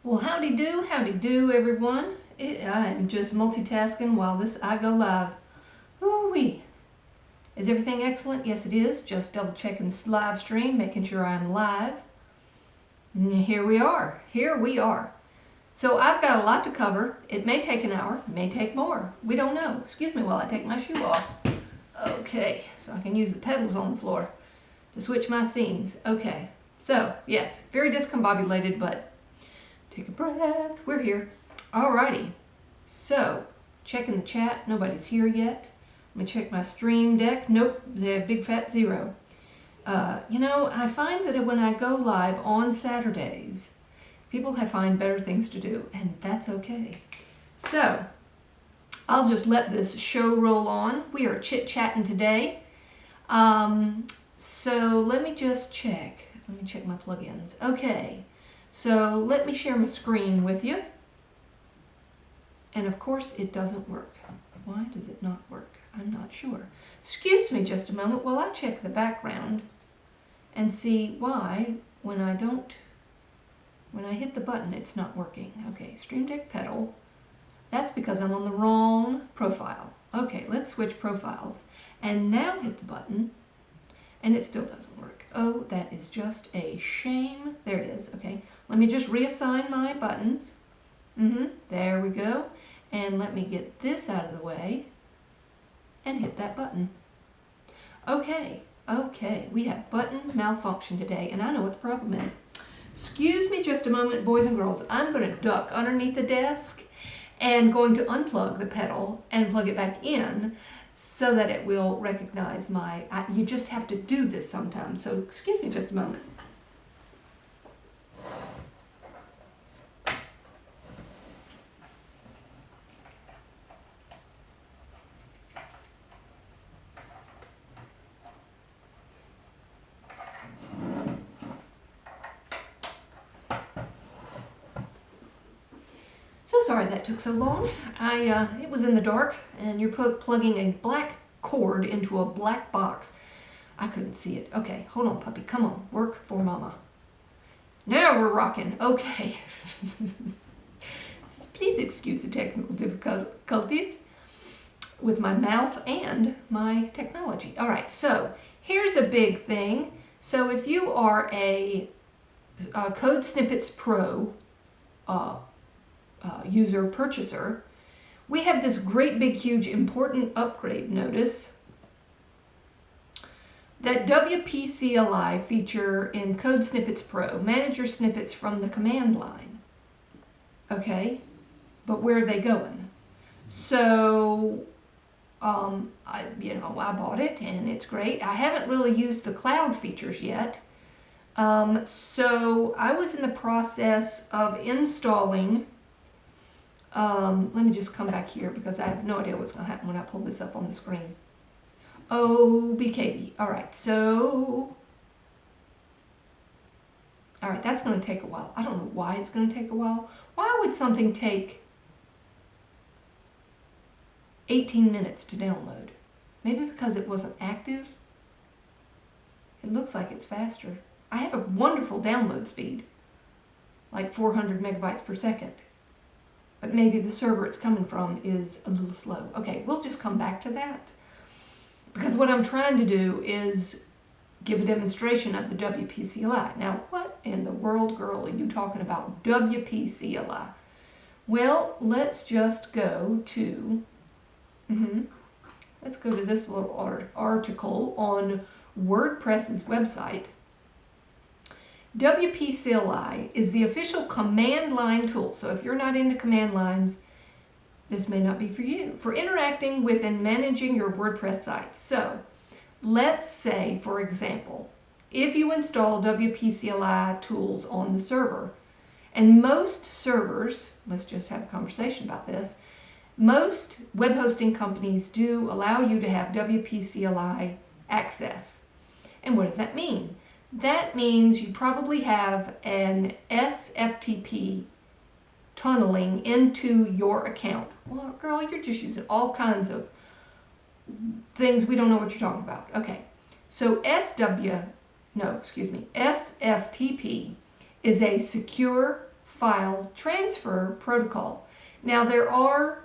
Well, howdy do, everyone. I'm just multitasking while I go live. Ooh-wee. Is everything excellent? Yes, it is. Just double checking this live stream, making sure I'm live. And here we are. Here we are. So I've got a lot to cover. It may take an hour, it may take more. We don't know. Excuse me while I take my shoe off. Okay, so I can use the pedals on the floor to switch my scenes. Okay, so yes, very discombobulated, but take a breath. We're here. Alrighty. So, checking the chat. Nobody's here yet. Let me check my stream deck. Nope, the big fat zero. I find that when I go live on Saturdays, people find better things to do, and that's okay. So, I'll just let this show roll on. We are chit-chatting today. So let me just check. Let me check my plugins. Okay. So let me share my screen with you. And of course it doesn't work. Why does it not work? I'm not sure. Excuse me just a moment while I check the background and see why when I hit the button it's not working. Okay, Stream Deck pedal. That's because I'm on the wrong profile. Okay, let's switch profiles and now hit the button and it still doesn't work. Oh, that is just a shame. There it is. Okay. Let me just reassign my buttons. There we go. And let me get this out of the way and hit that button. Okay, we have button malfunction today, and I know what the problem is. Excuse me just a moment, boys and girls. I'm going to duck underneath the desk and going to unplug the pedal and plug it back in so that it will recognize you just have to do this sometimes. So excuse me just a moment. So sorry that took so long. It was in the dark, and you're plugging a black cord into a black box. I couldn't see it. Okay, hold on, puppy. Come on, work for mama. Now we're rocking. Okay. Please excuse the technical difficulties with my mouth and my technology. All right, so here's a big thing. So if you are a Code Snippets Pro user purchaser, we have this great big huge important upgrade notice that WP-CLI feature in Code Snippets Pro. Manage your snippets from the command line. Okay, but where are they going? So I bought it and it's great. I haven't really used the cloud features yet. So I was in the process of installing. Let me just come back here because I have no idea what's going to happen when I pull this up on the screen. Oh, BKB. All right, that's going to take a while. I don't know why it's going to take a while. Why would something take 18 minutes to download? Maybe because it wasn't active? It looks like it's faster. I have a wonderful download speed, like 400 megabytes per second. But maybe the server it's coming from is a little slow. Okay, we'll just come back to that. Because what I'm trying to do is give a demonstration of the WP-CLI. Now, what in the world, girl, are you talking about? WP-CLI. Well, let's just go to, let's go to this little article on WordPress's website. WP-CLI is the official command line tool. So if you're not into command lines, this may not be for you. For interacting with and managing your WordPress site. So let's say, for example, if you install WP-CLI tools on the server, and most servers, let's just have a conversation about this, most web hosting companies do allow you to have WP-CLI access. And what does that mean? That means you probably have an SFTP tunneling into your account. Well, girl, you're just using all kinds of things we don't know what you're talking about. Okay, so SFTP is a secure file transfer protocol. Now there are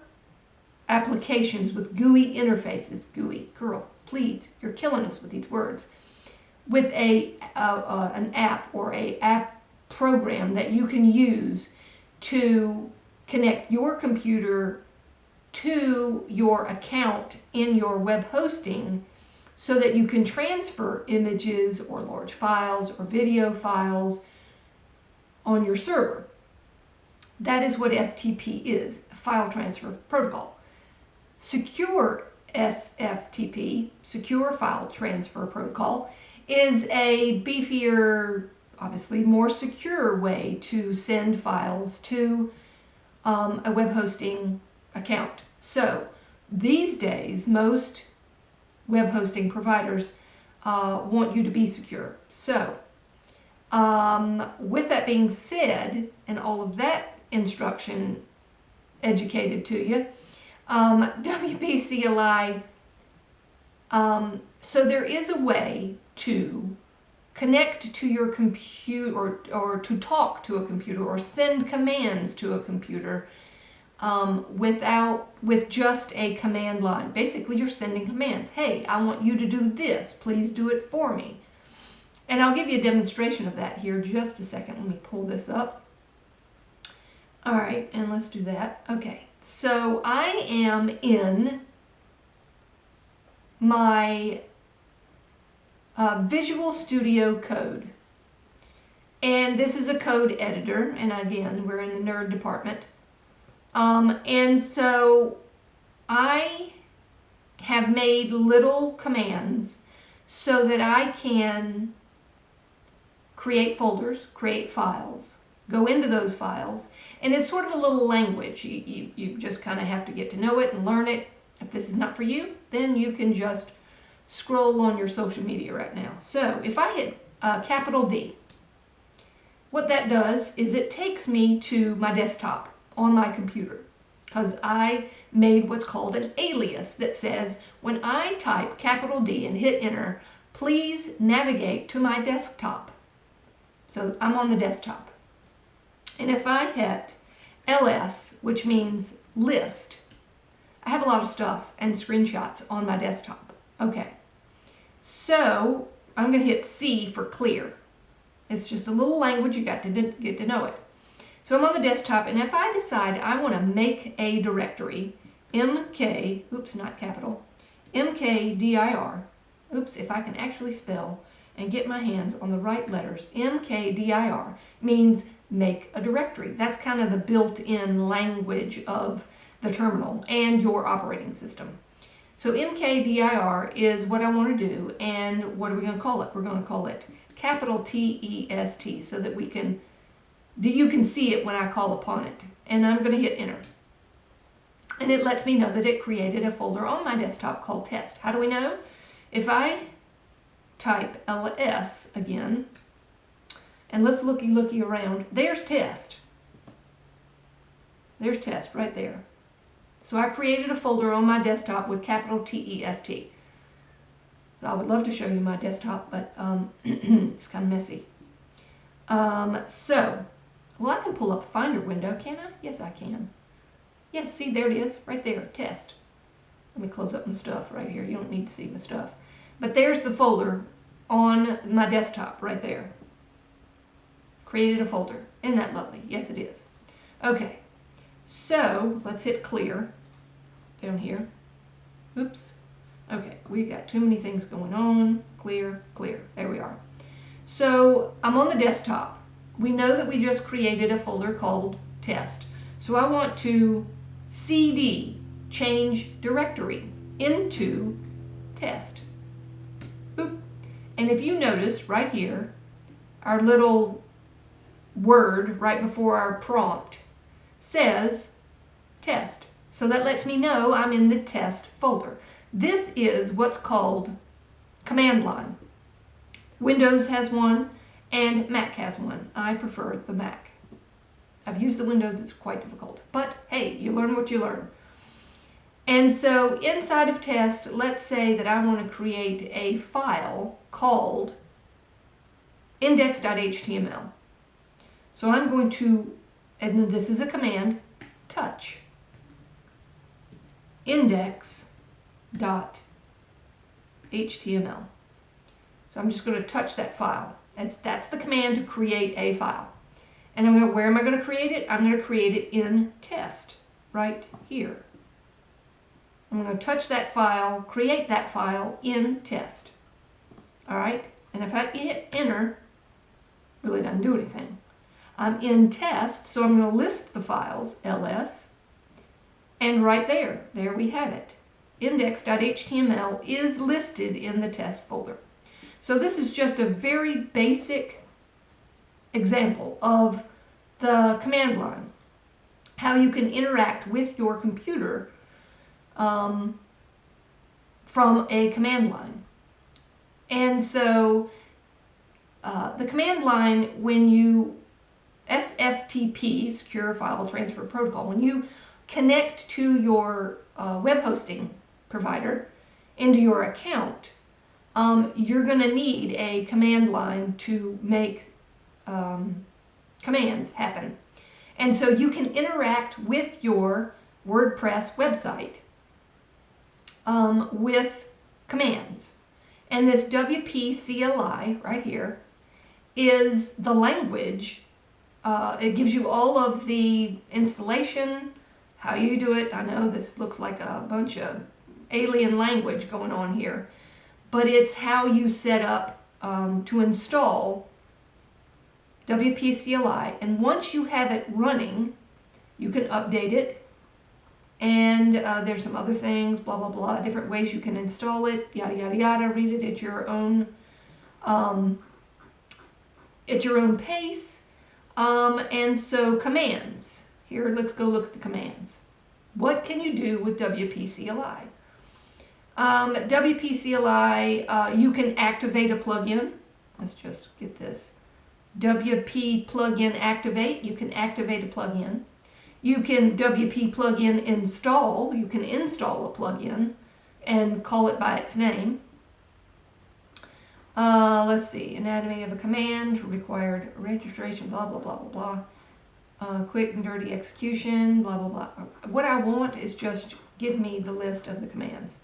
applications with GUI interfaces. GUI, girl, please, you're killing us with these words. With an app or a app program that you can use to connect your computer to your account in your web hosting so that you can transfer images or large files or video files on your server. That is what FTP is, File Transfer Protocol. Secure SFTP, Secure File Transfer Protocol, is a beefier, obviously more secure way to send files to a web hosting account. So these days, most web hosting providers want you to be secure. So with that being said, and all of that instruction educated to you, WP-CLI, so there is a way to connect to your computer or to talk to a computer or send commands to a computer with just a command line. Basically, you're sending commands. Hey, I want you to do this. Please do it for me. And I'll give you a demonstration of that here just a second. Let me pull this up. All right, and let's do that. Okay, so I am in my Visual Studio Code. And this is a code editor. And again, we're in the nerd department. And so I have made little commands so that I can create folders, create files, go into those files, and it's sort of a little language. You just kind of have to get to know it and learn it. If this is not for you, then you can just scroll on your social media right now. So if I hit capital D, what that does is it takes me to my desktop on my computer, because I made what's called an alias that says when I type capital D and hit enter, please navigate to my desktop. So I'm on the desktop. And if I hit LS, which means list, I have a lot of stuff and screenshots on my desktop. Okay, so I'm going to hit C for clear. It's just a little language, you got to get to know it. So I'm on the desktop, and if I decide I want to make a directory, MK, oops, not capital, MKDIR, oops, if I can actually spell and get my hands on the right letters, MKDIR means make a directory. That's kind of the built-in language of the terminal and your operating system. So MKDIR is what I want to do, and what are we going to call it? We're going to call it capital TEST so that you can see it when I call upon it. And I'm going to hit enter. And it lets me know that it created a folder on my desktop called test. How do we know? If I type LS again, and let's looky around, there's test. There's test right there. So I created a folder on my desktop with capital TEST. I would love to show you my desktop, but it's kind of messy. Well, I can pull up a Finder window, can I? Yes, I can. Yes, see, there it is, right there, test. Let me close up my stuff right here. You don't need to see my stuff. But there's the folder on my desktop right there. Created a folder. Isn't that lovely? Yes, it is. Okay, so let's hit clear down here. Oops. Okay, we got too many things going on. Clear, clear. There we are. So I'm on the desktop. We know that we just created a folder called test. So I want to CD, change directory, into test. Boop. And if you notice right here, our little word right before our prompt says test. So that lets me know I'm in the test folder. This is what's called command line. Windows has one and Mac has one. I prefer the Mac. I've used the Windows, it's quite difficult. But hey, you learn what you learn. And so inside of test, let's say that I want to create a file called index.html. So I'm going to and then this is a command, touch index.html. So I'm just going to touch that file. That's the command to create a file. And where am I going to create it? I'm going to create it in test, right here. I'm going to touch that file, create that file in test. All right, and if I hit enter, really doesn't do anything. I'm in test, so I'm going to list the files, ls, and right there we have it. Index.html is listed in the test folder. So this is just a very basic example of the command line, how you can interact with your computer from a command line. And so the command line, when you SFTP, Secure File Transfer Protocol, when you connect to your web hosting provider into your account, you're going to need a command line to make commands happen. And so you can interact with your WordPress website with commands. And this WP CLI right here is the language. It gives you all of the installation, how you do it. I know this looks like a bunch of alien language going on here, but it's how you set up to install WP CLI. And once you have it running, you can update it. And there's some other things, blah, blah, blah, different ways you can install it, yada, yada, yada. Read it at your own pace. And so commands. Here, let's go look at the commands. What can you do with WP CLI? WP CLI, you can activate a plugin. Let's just get this. WP plugin activate. You can activate a plugin. You can WP plugin install. You can install a plugin and call it by its name. Let's see. Anatomy of a command, required registration, blah, blah, blah, blah, blah. Quick and dirty execution, blah, blah, blah. What I want is just give me the list of the commands.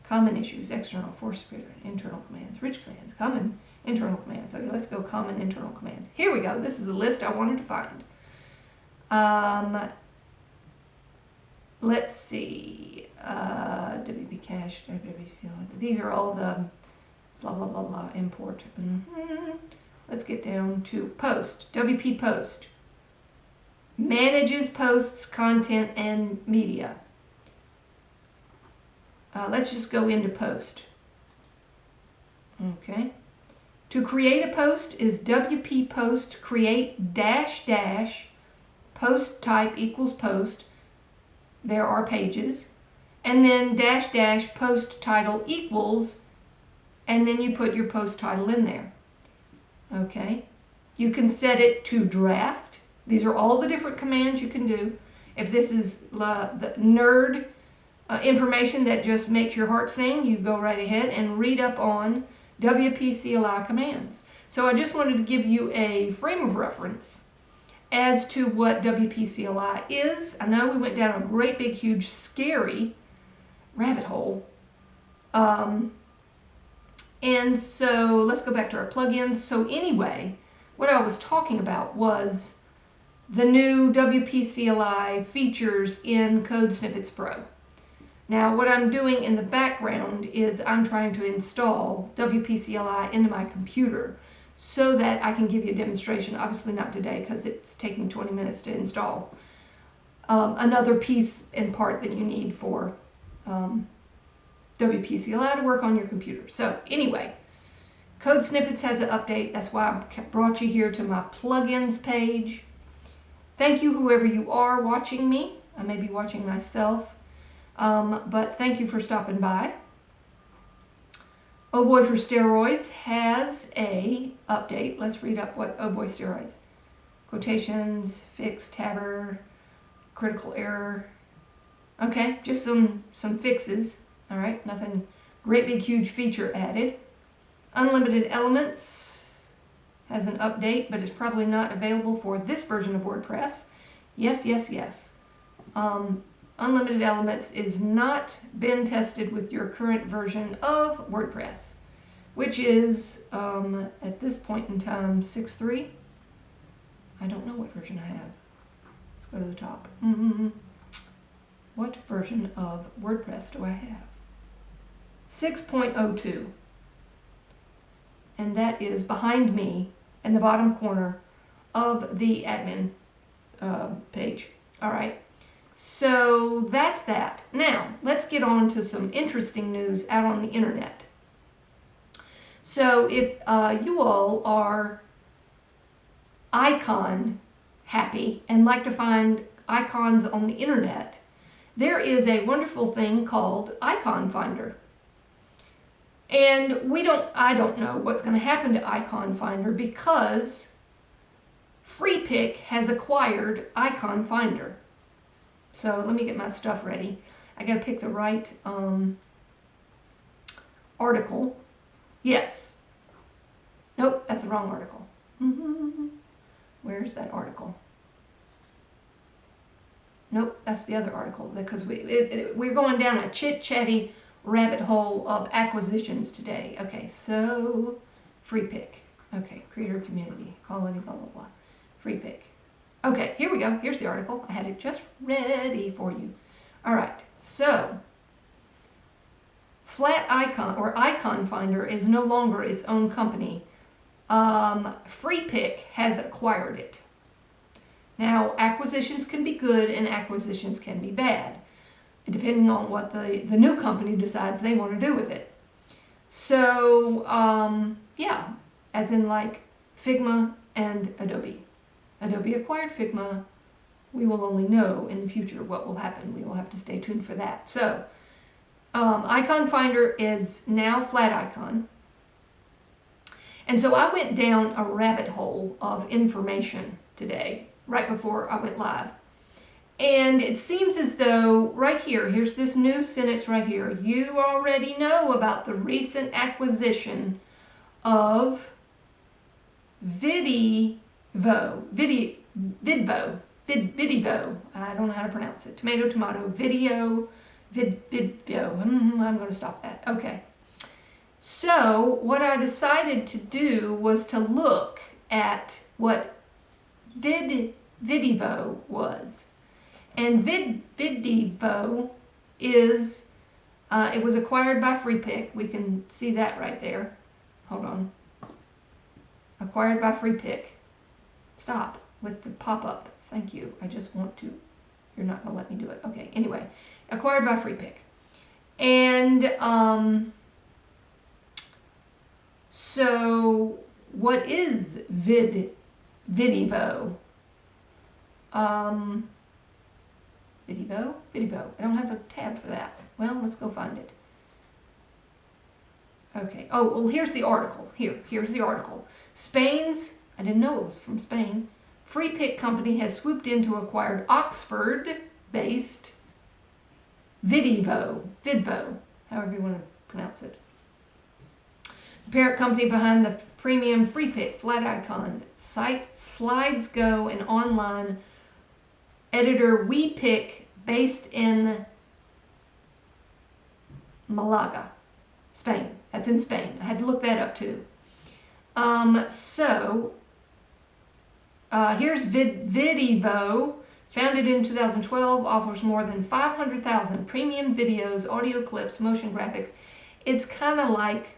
Common issues, external, force superior, internal commands, rich commands, common internal commands. Okay, let's go common internal commands. Here we go. This is the list I wanted to find. Let's see. WP cache, WP CLI. These are all the blah, blah, blah, blah, import. Let's get down to post. WP post. Manages posts, content, and media. Let's just go into post. Okay. To create a post is WP post create dash dash post type equals post. There are pages. And then dash dash post title equals, and then you put your post title in there. Okay. You can set it to draft. These are all the different commands you can do. If this is the nerd information that just makes your heart sing, you go right ahead and read up on WP CLI commands. So I just wanted to give you a frame of reference as to what WP CLI is. I know we went down a great big huge scary rabbit hole. And so let's go back to our plugins. So anyway, what I was talking about was the new WP CLI features in Code Snippets Pro. Now what I'm doing in the background is I'm trying to install WP CLI into my computer so that I can give you a demonstration. Obviously not today because it's taking 20 minutes to install another piece and part that you need for WP CLI to work on your computer. So anyway, Code Snippets has an update. That's why I brought you here to my plugins page. Thank you, whoever you are watching me. I may be watching myself, but thank you for stopping by. Oh Boy for Steroids has a update. Let's read up what Oh Boy Steroids. Quotations, fix, tabber, critical error. Okay, just some fixes. All right, nothing great big huge feature added. Unlimited Elements has an update, but it's probably not available for this version of WordPress. Yes, yes, yes. Unlimited Elements is not been tested with your current version of WordPress, which is, at this point in time, 6.3. I don't know what version I have. Let's go to the top. What version of WordPress do I have? 6.02. And that is behind me in the bottom corner of the admin page. All right. So that's that. Now, let's get on to some interesting news out on the internet. So if you all are icon happy and like to find icons on the internet, there is a wonderful thing called Icon Finder. And I don't know what's going to happen to Icon Finder because FreePic has acquired Icon Finder. So let me get my stuff ready. I got to pick the right article. Yes. Nope, that's the wrong article. Where's that article? Nope, that's the other article, because we're going down a chit-chatty rabbit hole of acquisitions today. Okay, so FreePic. Okay, creator community, quality, blah, blah, blah. FreePic. Okay, here we go. Here's the article. I had it just ready for you. All right, so Flat Icon, or Icon Finder, is no longer its own company. FreePic has acquired it. Now, acquisitions can be good and acquisitions can be bad, depending on what the new company decides they want to do with it. So, yeah, as in like Figma and Adobe. Adobe acquired Figma. We will only know in the future what will happen. We will have to stay tuned for that. So, Icon Finder is now Flat Icon. And so I went down a rabbit hole of information today, right before I went live. And it seems as though right here, here's this new sentence right here. You already know about the recent acquisition of Vidvo. I don't know how to pronounce it. Tomato, Vidvo. I'm going to stop that. Okay. So what I decided to do was to look at what Vidvo was. And Vidvo is, it was acquired by FreePic. We can see that right there. Hold on. Acquired by FreePic. Stop with the pop-up. Thank you. I just want to. You're not going to let me do it. Okay, anyway. Acquired by FreePic. And so what is Vidvo? Vidvo. I don't have a tab for that. Well, let's go find it. Okay. Oh, well, here's the article. Here's the article. Spain's, I didn't know it was from Spain, FreePic company has swooped in to acquire Oxford-based Vidvo, however you want to pronounce it. The parent company behind the premium FreePic Flat Icon site SlidesGo, an online editor WePic based in Malaga, Spain. That's in Spain. I had to look that up too. Here's Vidvo. Founded in 2012, offers more than 500,000 premium videos, audio clips, motion graphics. It's kind of like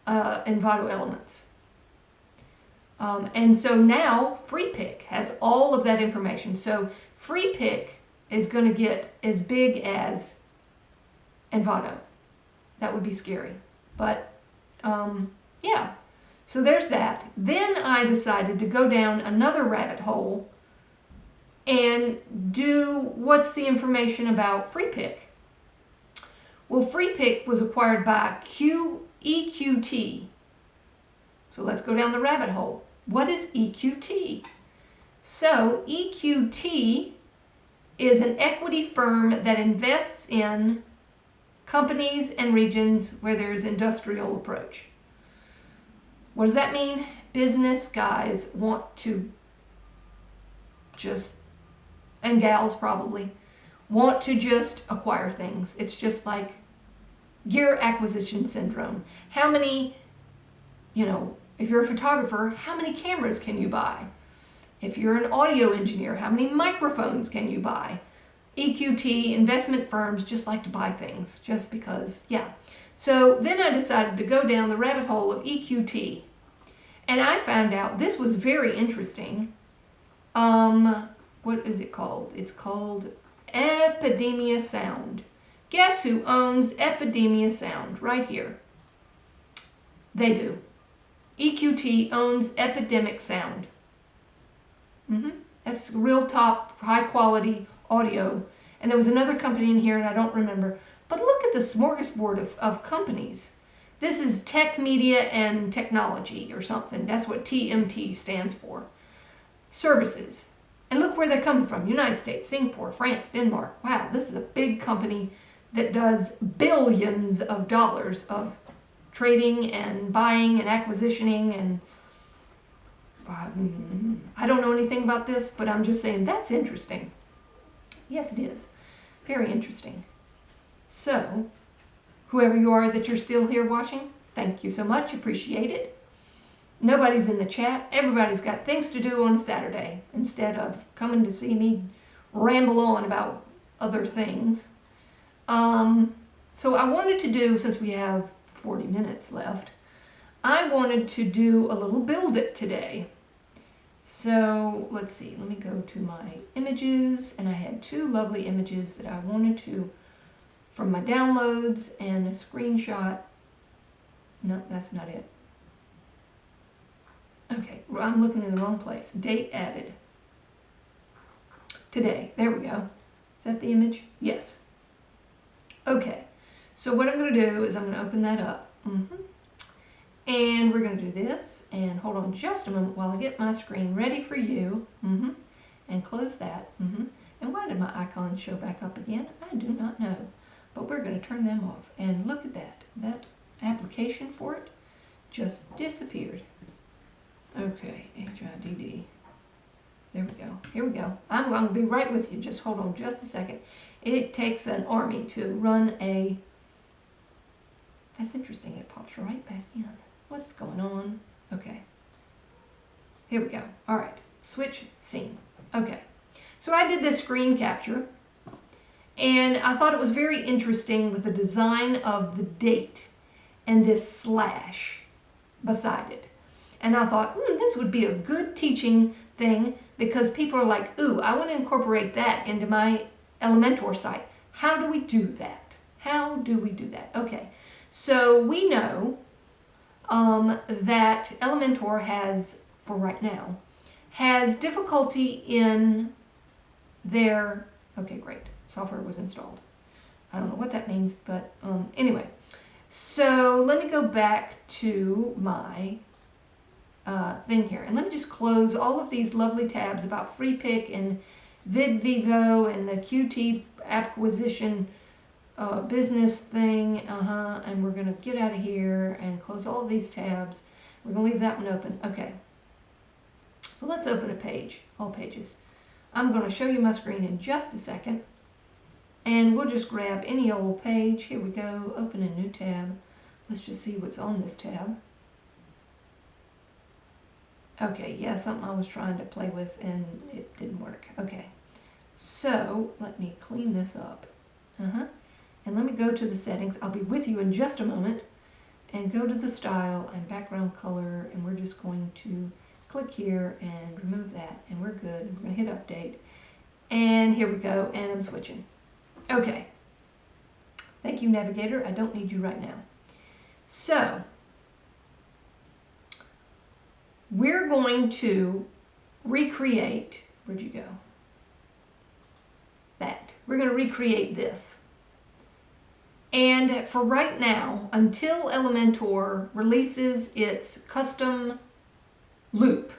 Envato Elements. And so now FreePic has all of that information. So FreePic is going to get as big as Envato. That would be scary. But yeah, so there's that. Then I decided to go down another rabbit hole and do what's the information about FreePic. Well, FreePic was acquired by EQT. So let's go down the rabbit hole. What is EQT? So EQT is an equity firm that invests in companies and regions where there's industrial approach. What does that mean? Business guys want to just and gals probably, want to just acquire things. It's just like gear acquisition syndrome. How many, if you're a photographer, how many cameras can you buy? If you're an audio engineer, how many microphones can you buy? EQT, investment firms just like to buy things just because, yeah. So then I decided to go down the rabbit hole of EQT. And I found out this was very interesting. What is it called? It's called Epidemia Sound. Guess who owns Epidemia Sound? Right here. They do. EQT owns Epidemic Sound. That's real top, high quality audio. And there was another company in here, and I don't remember. But look at the smorgasbord of companies. This is Tech Media and Technology or something. That's what TMT stands for. Services. And look where they're coming from. United States, Singapore, France, Denmark. Wow, this is a big company that does billions of dollars of trading and buying and acquisitioning. And I don't know anything about this, but I'm just saying that's interesting. Yes, it is. Very interesting. So, whoever you are that you're still here watching, thank you so much. Appreciate it. Nobody's in the chat. Everybody's got things to do on a Saturday instead of coming to see me ramble on about other things. So I wanted to do, since we have 40 minutes left, I wanted to do a little Build It today. So let's see, let me go to my images, and I had two lovely images that I wanted to, from my downloads, and a screenshot. No, that's not it. Okay, well, I'm looking in the wrong place. Date added. Today, there we go. Is that the image? Yes. Okay, so what I'm going to do is I'm going to open that up. And we're going to do this, and hold on just a moment while I get my screen ready for you. And close that. And why did my icons show back up again? I do not know. But we're going to turn them off. And look at that. That application for it just disappeared. Okay, HIDD. There we go. Here we go. I'm going to be right with you. Just hold on just a second. It takes an army to run a... That's interesting. It pops right back in. What's going on? Okay. Here we go. All right. Switch scene. Okay. So I did this screen capture, and I thought it was very interesting with the design of the date and this slash beside it. And I thought, this would be a good teaching thing because people are like, ooh, I want to incorporate that into my Elementor site. How do we do that? How do we do that? Okay, so we know that Elementor has, for right now, has difficulty in their, okay, great, software was installed. I don't know what that means, but anyway. So let me go back to my thing here. And let me just close all of these lovely tabs about FreePic and VidVivo and the QT acquisition business thing. And we're going to get out of here and close all of these tabs. We're going to leave that one open. Okay. So let's open a page, all pages. I'm going to show you my screen in just a second. And we'll just grab any old page. Here we go. Open a new tab. Let's just see what's on this tab. Okay, yeah, something I was trying to play with and it didn't work. Okay, so let me clean this up. And let me go to the settings. I'll be with you in just a moment. And go to the style and background color, and we're just going to click here and remove that, and we're good. We're going to hit update. And here we go, and I'm switching. Okay. Thank you, Navigator. I don't need you right now. So, we're going to recreate, where'd you go? That. We're going to recreate this. And for right now, until Elementor releases its custom loop,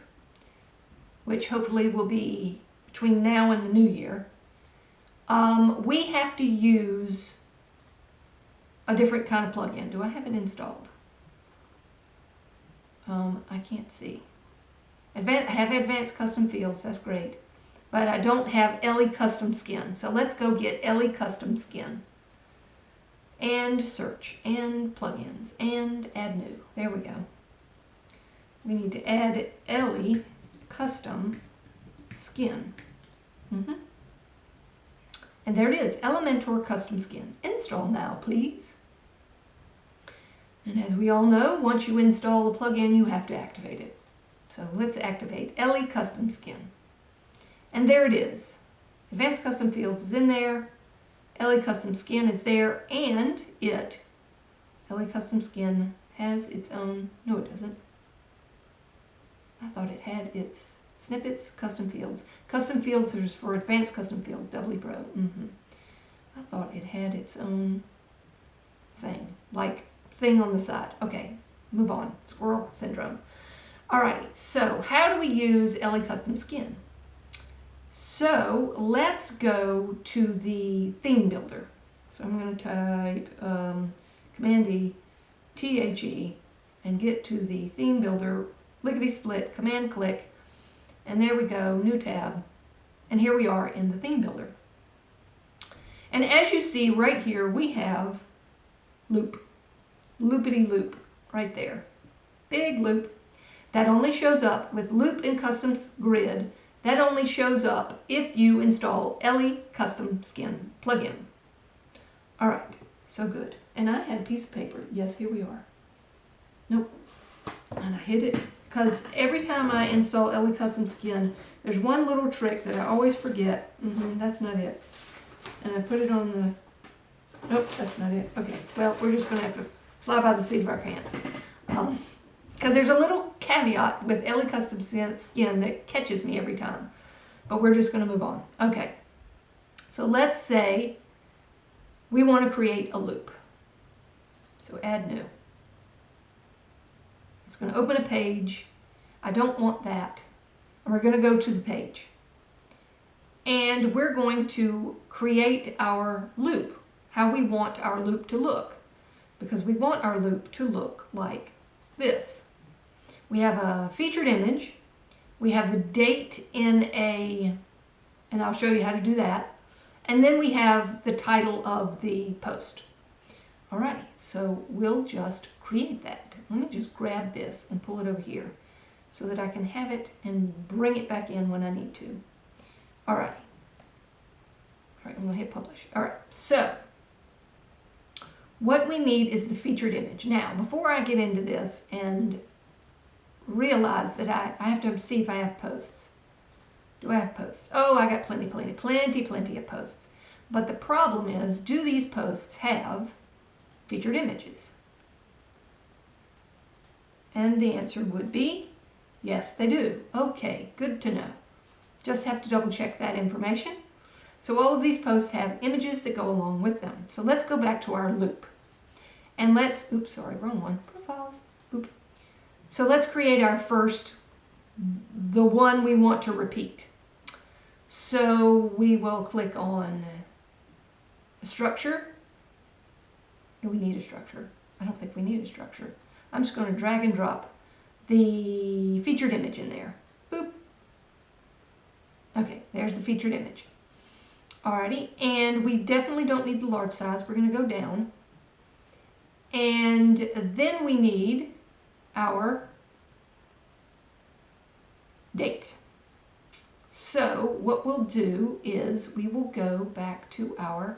which hopefully will be between now and the new year, we have to use a different kind of plugin. Do I have it installed? I can't see. I have advanced custom fields, that's great. but I don't have Ele Custom Skin. So let's go get Ele Custom Skin. And search, and plugins, and add new. There we go. We need to add Ele Custom Skin. And there it is, Elementor Custom Skin. Install now, please. And as we all know, once you install a plugin, you have to activate it. So let's activate Ele Custom Skin. And there it is. Advanced Custom Fields is in there. Ele Custom Skin is there, and Ele Custom Skin has its own, no it doesn't. I thought it had its snippets, custom fields. Custom fields is for Advanced Custom Fields, Doubly Pro. I thought it had its own thing on the side. Okay, move on. Squirrel syndrome. Alrighty, so how do we use Ele Custom Skin? So let's go to the theme builder. So I'm going to type Command-E, T-H-E, and get to the theme builder, lickety-split, Command-click, and there we go, new tab. And here we are in the theme builder. And as you see right here, we have loop, loopity-loop, right there. Big loop. That only shows up with loop and custom grid. That only shows up if you install Ele Custom Skin plugin. All right, so good. And I had a piece of paper. Yes, here we are. Nope. And I hid it because every time I install Ele Custom Skin, there's one little trick that I always forget. That's not it. And I put it on the... Nope, that's not it. Okay, well, we're just going to have to fly by the seat of our pants. Because there's a little caveat with Ele Custom Skin that catches me every time. But we're just going to move on. Okay, so let's say we want to create a loop. So add new. It's going to open a page. I don't want that. And we're going to go to the page. And we're going to create our loop, how we want our loop to look. Because we want our loop to look like this. We have a featured image, we have the date in and I'll show you how to do that, and then we have the title of the post. Alrighty, so we'll just create that. Let me just grab this and pull it over here so that I can have it and bring it back in when I need to. Alrighty. Alright, I'm going to hit publish. Alright, so what we need is the featured image. Now, before I get into this and realize that I have to see if I have posts. Do I have posts? Oh, I got plenty of posts. But the problem is, do these posts have featured images? And the answer would be, yes, they do. Okay, good to know. Just have to double check that information. So all of these posts have images that go along with them. So let's go back to our loop. And let's, oops, sorry, wrong one, profiles, oops. So let's create our first, the one we want to repeat. So we will click on a structure. Do we need a structure? I don't think we need a structure. I'm just going to drag and drop the featured image in there. Boop. Okay, there's the featured image. Alrighty, and we definitely don't need the large size. We're going to go down. And then we need our date. So what we'll do is we will go back to our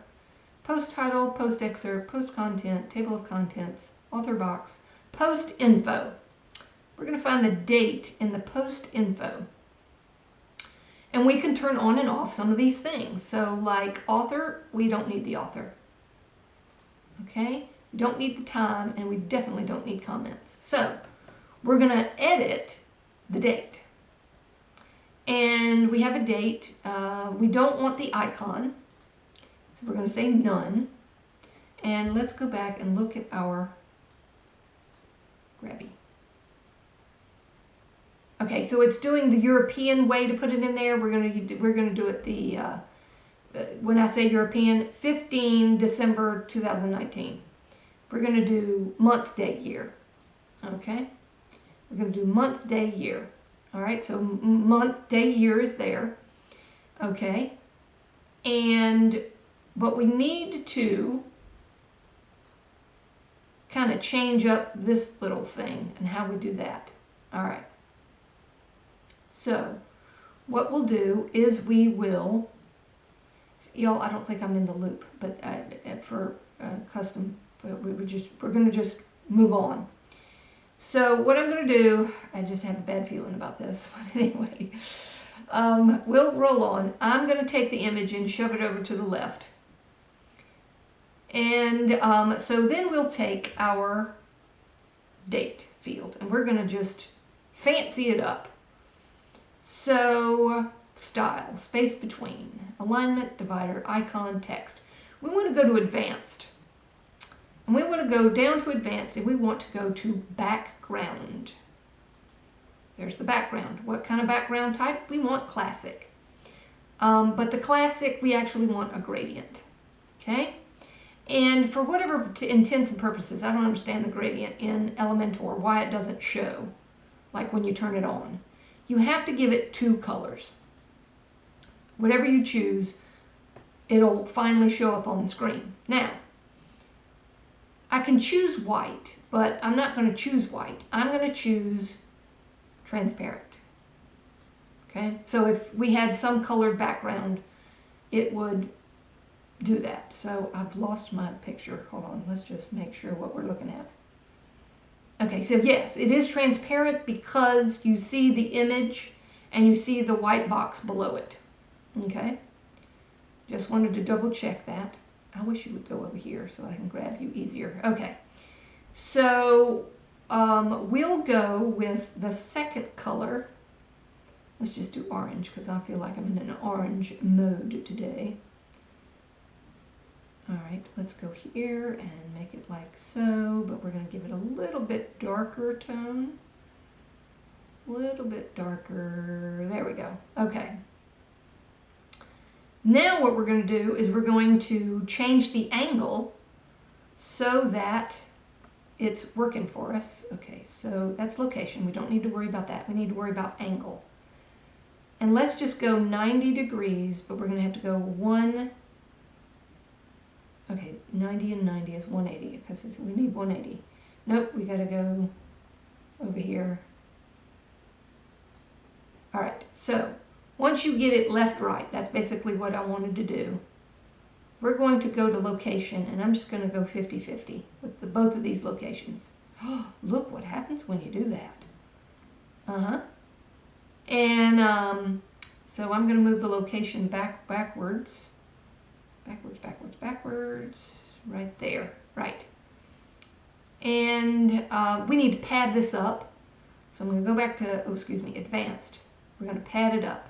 post title, post excerpt, post content, table of contents, author box, post info. We're going to find the date in the post info. And we can turn on and off some of these things. So like author, we don't need the author. Okay? We don't need the time, and we definitely don't need comments. So we're going to edit the date. And we have a date. We don't want the icon. So we're going to say none. And let's go back and look at our Grabby. Okay, so it's doing the European way to put it in there. We're going to do it the when I say European, 15 December 2019. We're going to do month, day, year. Okay? We're going to do month, day, year. All right, so month, day, year is there. Okay, but we need to kind of change up this little thing and how we do that. All right. So what we'll do is we will, y'all, I don't think I'm in the loop, but for custom, we're going to just move on. So what I'm going to do, I just have a bad feeling about this, but anyway, we'll roll on. I'm going to take the image and shove it over to the left. And so then we'll take our date field and we're going to just fancy it up. So style, space between, alignment, divider, icon, text. We want to go to advanced. And we want to go down to advanced and we want to go to background. There's the background. What kind of background type? We want classic. But the classic, we actually want a gradient. Okay? And for whatever intents and purposes, I don't understand the gradient in Elementor, why it doesn't show, like when you turn it on. You have to give it 2 colors. Whatever you choose, it'll finally show up on the screen. Now, I can choose white, but I'm not going to choose white. I'm going to choose transparent. Okay, so if we had some colored background, it would do that. So I've lost my picture. Hold on, let's just make sure what we're looking at. Okay, so yes, it is transparent because you see the image and you see the white box below it. Okay, just wanted to double check that. I wish you would go over here so I can grab you easier. Okay, so we'll go with the second color. Let's just do orange because I feel like I'm in an orange mode today. All right, let's go here and make it like so, but we're going to give it a little bit darker tone. A little bit darker. There we go. Okay. Now what we're going to do is we're going to change the angle so that it's working for us. Okay, so that's location. We don't need to worry about that. We need to worry about angle. And let's just go 90 degrees, but we're going to have to go okay, 90 and 90 is 180 because we need 180. Nope, we got to go over here. All right, so once you get it left, right, that's basically what I wanted to do. We're going to go to location, and I'm just going to go 50-50 with both of these locations. Look what happens when you do that. And so I'm going to move the location backwards. Backwards, right there, right. And we need to pad this up. So I'm going to go back to, advanced. We're going to pad it up.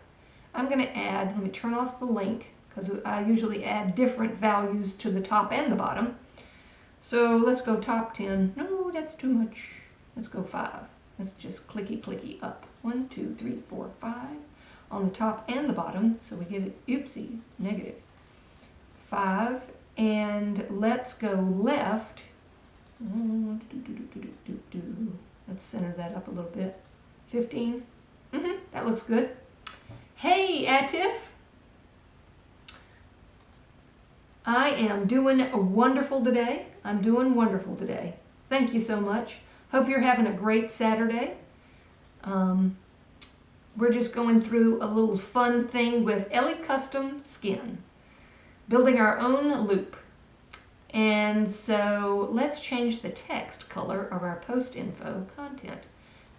I'm going to add, let me turn off the link, because I usually add different values to the top and the bottom. So let's go top 10. No, that's too much. Let's go 5. Let's just clicky up. 1, 2, 3, 4, 5 on the top and the bottom. So we get it, oopsie, negative. 5, and let's go left. Let's center that up a little bit. 15. That looks good. Hey, Atif. I am doing wonderful today. I'm doing wonderful today. Thank you so much. Hope you're having a great Saturday. We're just going through a little fun thing with Ele Custom Skin, building our own loop. And so let's change the text color of our post info content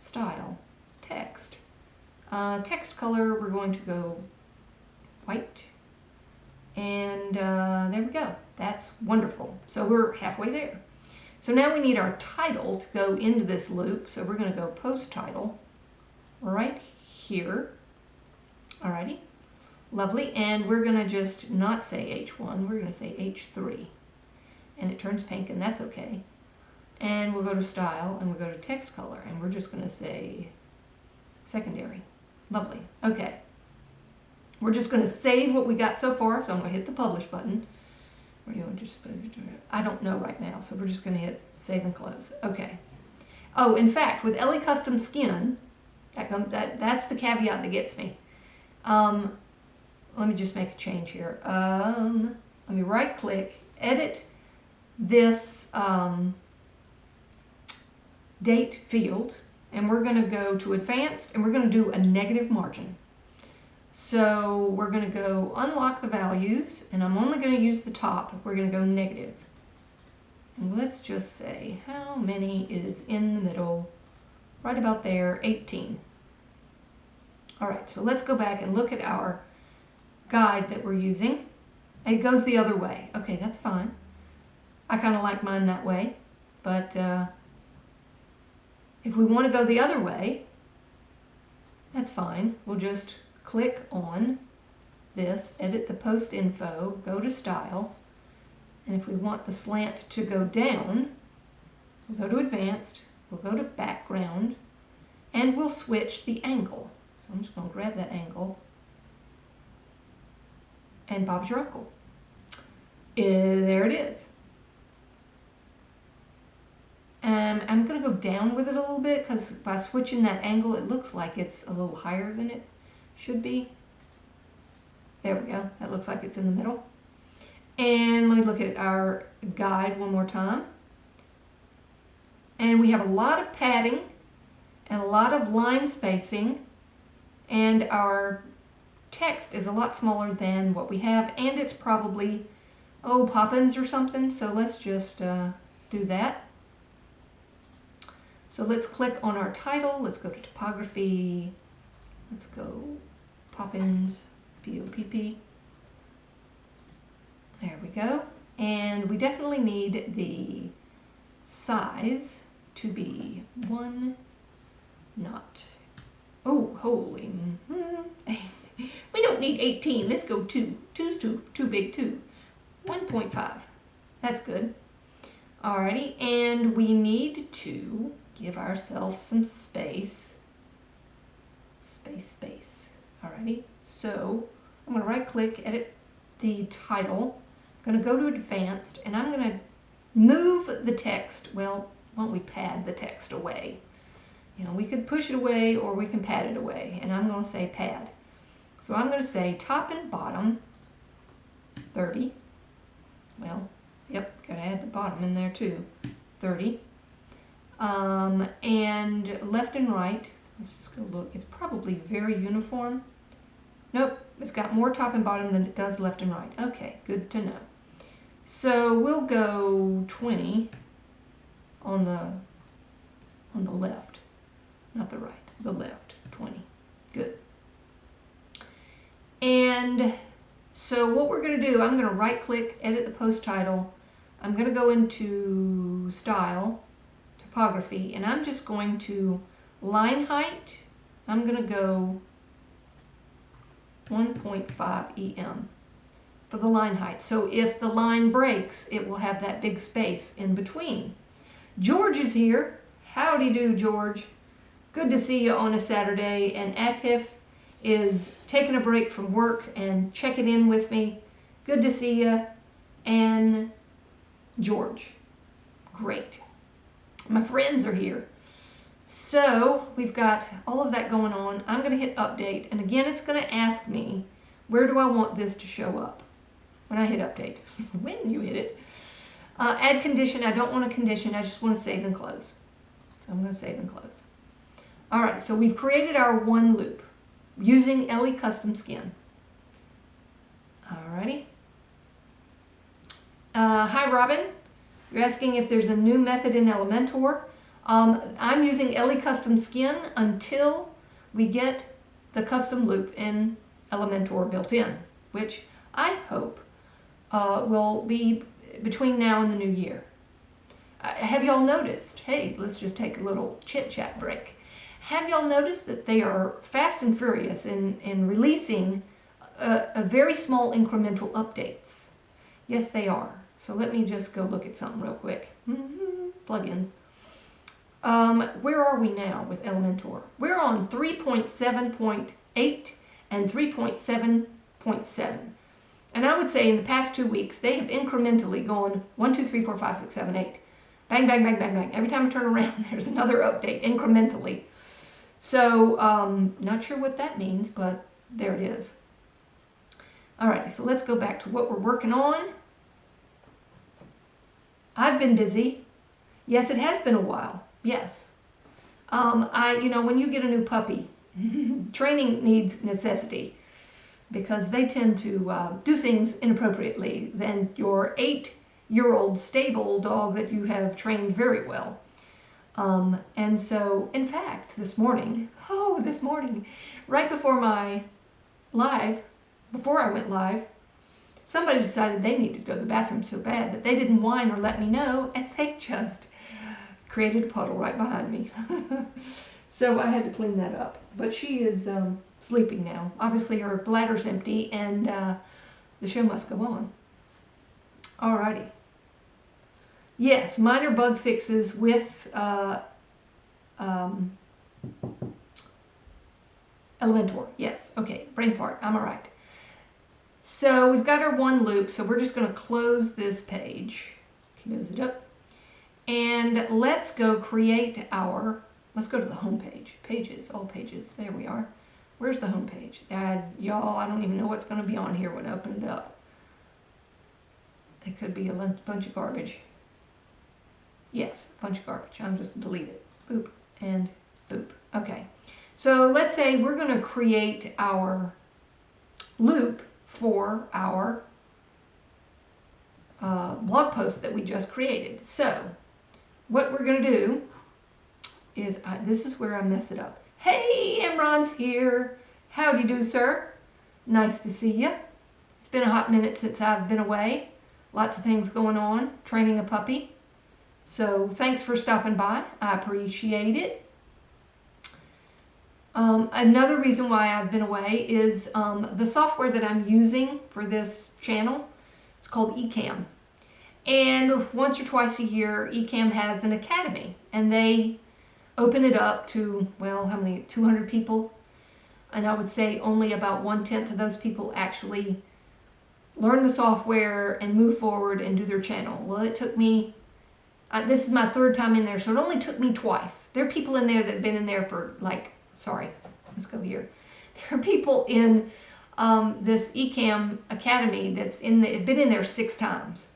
style text. Text color, we're going to go white. And there we go. That's wonderful. So we're halfway there. So now we need our title to go into this loop. So we're going to go post title right here. Alrighty. Lovely. And we're going to just not say H1. We're going to say H3. And it turns pink, and that's okay. And we'll go to style, and we'll go to text color, and we're just going to say secondary. Lovely. Okay. We're just going to save what we got so far, so I'm going to hit the publish button. Where do you want to just put it? I don't know right now, so we're just going to hit save and close. Okay. Oh, in fact, with Ele Custom Skin, that's the caveat that gets me. let me just make a change here. Let me right click, edit this date field, and we're going to go to advanced, and we're going to do a negative margin. So we're going to go unlock the values, and I'm only going to use the top. We're going to go negative. And let's just say how many is in the middle, right about there, 18. All right, so let's go back and look at our guide that we're using. It goes the other way. Okay, that's fine. I kind of like mine that way, but if we want to go the other way, that's fine. We'll just click on this, edit the post info, go to style, and if we want the slant to go down, we'll go to advanced, we'll go to background, and we'll switch the angle. So I'm just going to grab that angle, and Bob's your uncle. There it is. I'm going to go down with it a little bit because by switching that angle, it looks like it's a little higher than it should be. There we go. That looks like it's in the middle. And let me look at our guide one more time. And we have a lot of padding and a lot of line spacing, and our text is a lot smaller than what we have, and it's probably, oh, Poppins or something. So let's just do that. So let's click on our title. Let's go to typography. Let's go Poppins, P-O-P-P. There we go. And we definitely need the size to be 1 knot. Oh, holy. We don't need 18. Let's go 2. 2's too big too. 1.5. That's good. Alrighty, and we need to give ourselves some space. Space. Alrighty, so I'm going to right click, edit the title. I'm going to go to advanced, and I'm going to move the text. Well, why don't we pad the text away? You know, we could push it away or we can pad it away, and I'm going to say pad. So I'm going to say top and bottom 30. Well, yep, got to add the bottom in there too. 30. And left and right, let's just go look. It's probably very uniform. Nope, it's got more top and bottom than it does left and right. Okay, good to know. So we'll go 20 on the left, not the right, the left, 20. Good. And so what we're going to do, I'm going to right click, edit the post title. I'm going to go into style, typography, and I'm just going to line height. I'm going to go 1.5 EM for the line height. So if the line breaks, it will have that big space in between. George is here. Howdy do, George. Good to see you on a Saturday. And Atif is taking a break from work and checking in with me. Good to see you. And George. Great. My friends are here. So we've got all of that going on. I'm going to hit update. And again, it's going to ask me, where do I want this to show up? When I hit update. When you hit it. Add condition. I don't want a condition. I just want to save and close. So I'm going to save and close. All right. So we've created our one loop using Ele Custom Skin. Alrighty. Hi, Robin. You're asking if there's a new method in Elementor. I'm using Ele Custom Skin until we get the custom loop in Elementor built in, which I hope will be between now and the new year. Have y'all noticed? Hey, let's just take a little chit-chat break. Have y'all noticed that they are fast and furious in releasing a very small incremental updates? Yes, they are. So let me just go look at something real quick. Plugins. Where are we now with Elementor? We're on 3.7.8 and 3.7.7. And I would say in the past 2 weeks, they have incrementally gone 1, 2, 3, 4, 5, 6, 7, 8. Bang, bang, bang, bang, bang. Every time I turn around, there's another update incrementally. So, not sure what that means, but there it is. Alrighty, so let's go back to what we're working on. I've been busy. Yes, it has been a while. Yes. When you get a new puppy, training needs necessity because they tend to do things inappropriately than your 8-year-old stable dog that you have trained very well. And so, in fact, this morning, right before I went live, somebody decided they needed to go to the bathroom so bad that they didn't whine or let me know, and they just created a puddle right behind me. So I had to clean that up. But she is sleeping now. Obviously her bladder's empty, and the show must go on. Alrighty. Yes, minor bug fixes with Elementor. Yes, okay, brain fart, I'm all right. So we've got our one loop, so we're just going to close this page, close it up, and let's go create let's go to the home page, pages, all pages, there we are. Where's the home page? Y'all, I don't even know what's going to be on here when I open it up. It could be a bunch of garbage. Yes, a bunch of garbage. I'll just delete it. Boop and boop. Okay, so let's say we're going to create our loop for our blog post that we just created. So what we're going to do is, this is where I mess it up. Hey, Imran's here. Howdy do, sir. Nice to see you. It's been a hot minute since I've been away. Lots of things going on, training a puppy. So thanks for stopping by. I appreciate it. Another reason why I've been away is the software that I'm using for this channel. It's called Ecamm. And once or twice a year, Ecamm has an academy, and they open it up to, well, how many? 200 people. And I would say only about 1/10 of those people actually learn the software and move forward and do their channel. Well, it took me, this is my 3rd time in there, so it only took me twice. There are people in there that have been in there for let's go here. There are people in this Ecamm Academy that's been in there 6 times.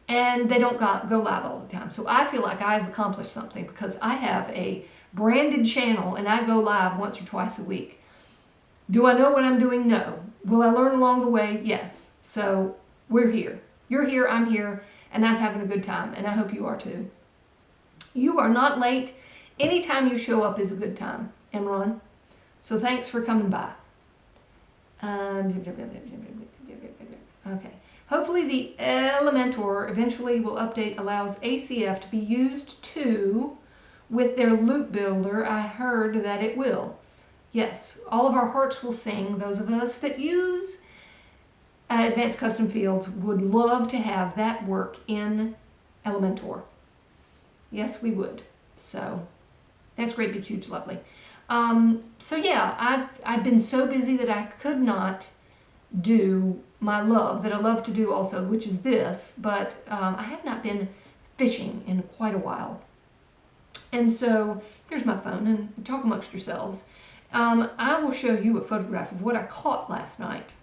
And they don't go live all the time. So I feel like I've accomplished something because I have a branded channel and I go live once or twice a week. Do I know what I'm doing? No. Will I learn along the way? Yes. So we're here. You're here, I'm here, and I'm having a good time, and I hope you are too. You are not late. Anytime you show up is a good time, Imran. So thanks for coming by. Okay. Hopefully the Elementor eventually will update allows ACF to be used too with their loop builder. I heard that it will. Yes, all of our hearts will sing. Those of us that use advanced custom fields would love to have that work in Elementor. Yes, we would. So that's great, big, huge, lovely. So yeah, I've been so busy that I could not do my love that I love to do also, which is this, but I have not been fishing in quite a while. And so here's my phone, and talk amongst yourselves. I will show you a photograph of what I caught last night.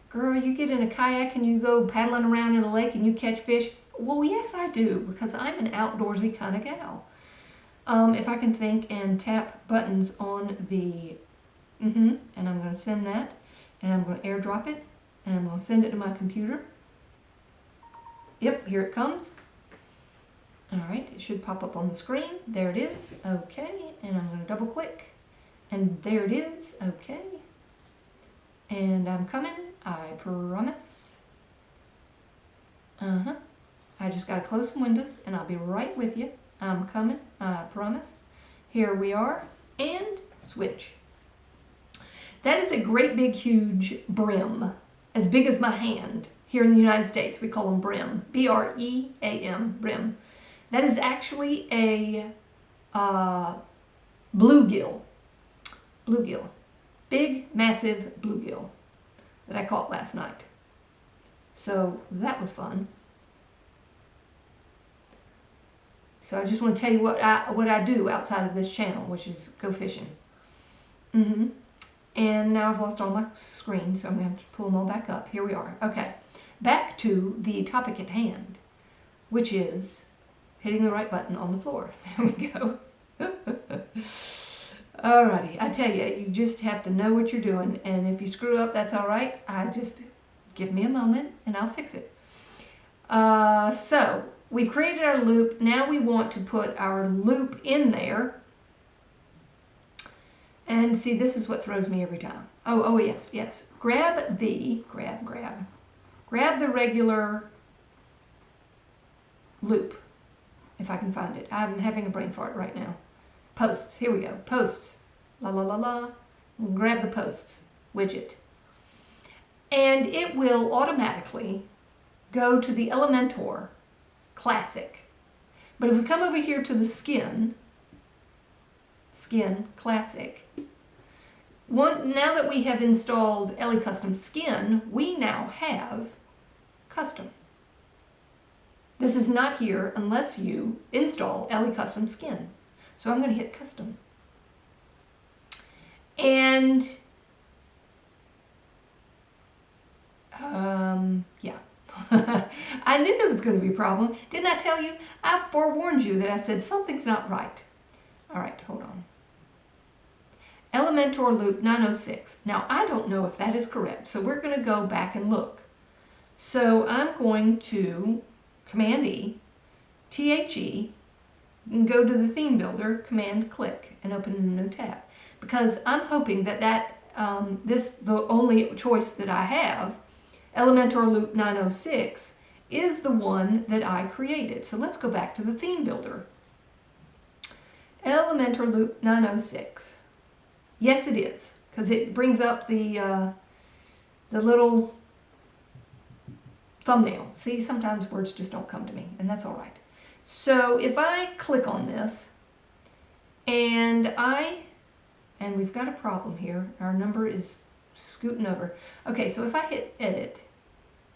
Girl, you get in a kayak and you go paddling around in a lake and you catch fish? Well, yes, I do, because I'm an outdoorsy kind of gal. If I can think and tap buttons on the, and I'm going to send that, and I'm going to airdrop it, and I'm going to send it to my computer. Yep, here it comes. All right, it should pop up on the screen. There it is. Okay, and I'm going to double click, and there it is. Okay, and I'm coming. I promise. I just got to close some windows, and I'll be right with you. I'm coming. I promise. Here we are, and switch. That is a great big huge brim, as big as my hand. Here in the United States, we call them brim. B-R-E-A-M, brim. That is actually a bluegill. Bluegill. Big, massive bluegill that I caught last night. So that was fun. So I just want to tell you what I do outside of this channel, which is go fishing. And now I've lost all my screens, so I'm going to have to pull them all back up. Here we are. Okay, back to the topic at hand, which is hitting the right button on the floor. There we go. Alrighty, I tell you, you just have to know what you're doing, and if you screw up, that's all right. Just give me a moment, and I'll fix it. So we've created our loop. Now we want to put our loop in there. And see, this is what throws me every time. Oh yes. Grab the regular loop, if I can find it. I'm having a brain fart right now. Posts, here we go, posts, grab the posts widget. And it will automatically go to the Elementor Classic. But if we come over here to the Skin Classic, now that we have installed EleCustom Skin, we now have Custom. This is not here unless you install EleCustom Skin. So I'm going to hit Custom. And yeah, I knew there was going to be a problem. Didn't I tell you? I forewarned you that I said something's not right. All right, hold on. Elementor loop 906. Now, I don't know if that is correct, so we're going to go back and look. So I'm going to Command E, THE, and go to the theme builder, Command click, and open a new tab. Because I'm hoping that the only choice that I have, Elementor loop 906, is the one that I created. So let's go back to the theme builder. Elementor loop 906. Yes, it is, because it brings up the little thumbnail. See, sometimes words just don't come to me, and that's all right. So if I click on this, and we've got a problem here. Our number is scooting over. Okay, so if I hit edit,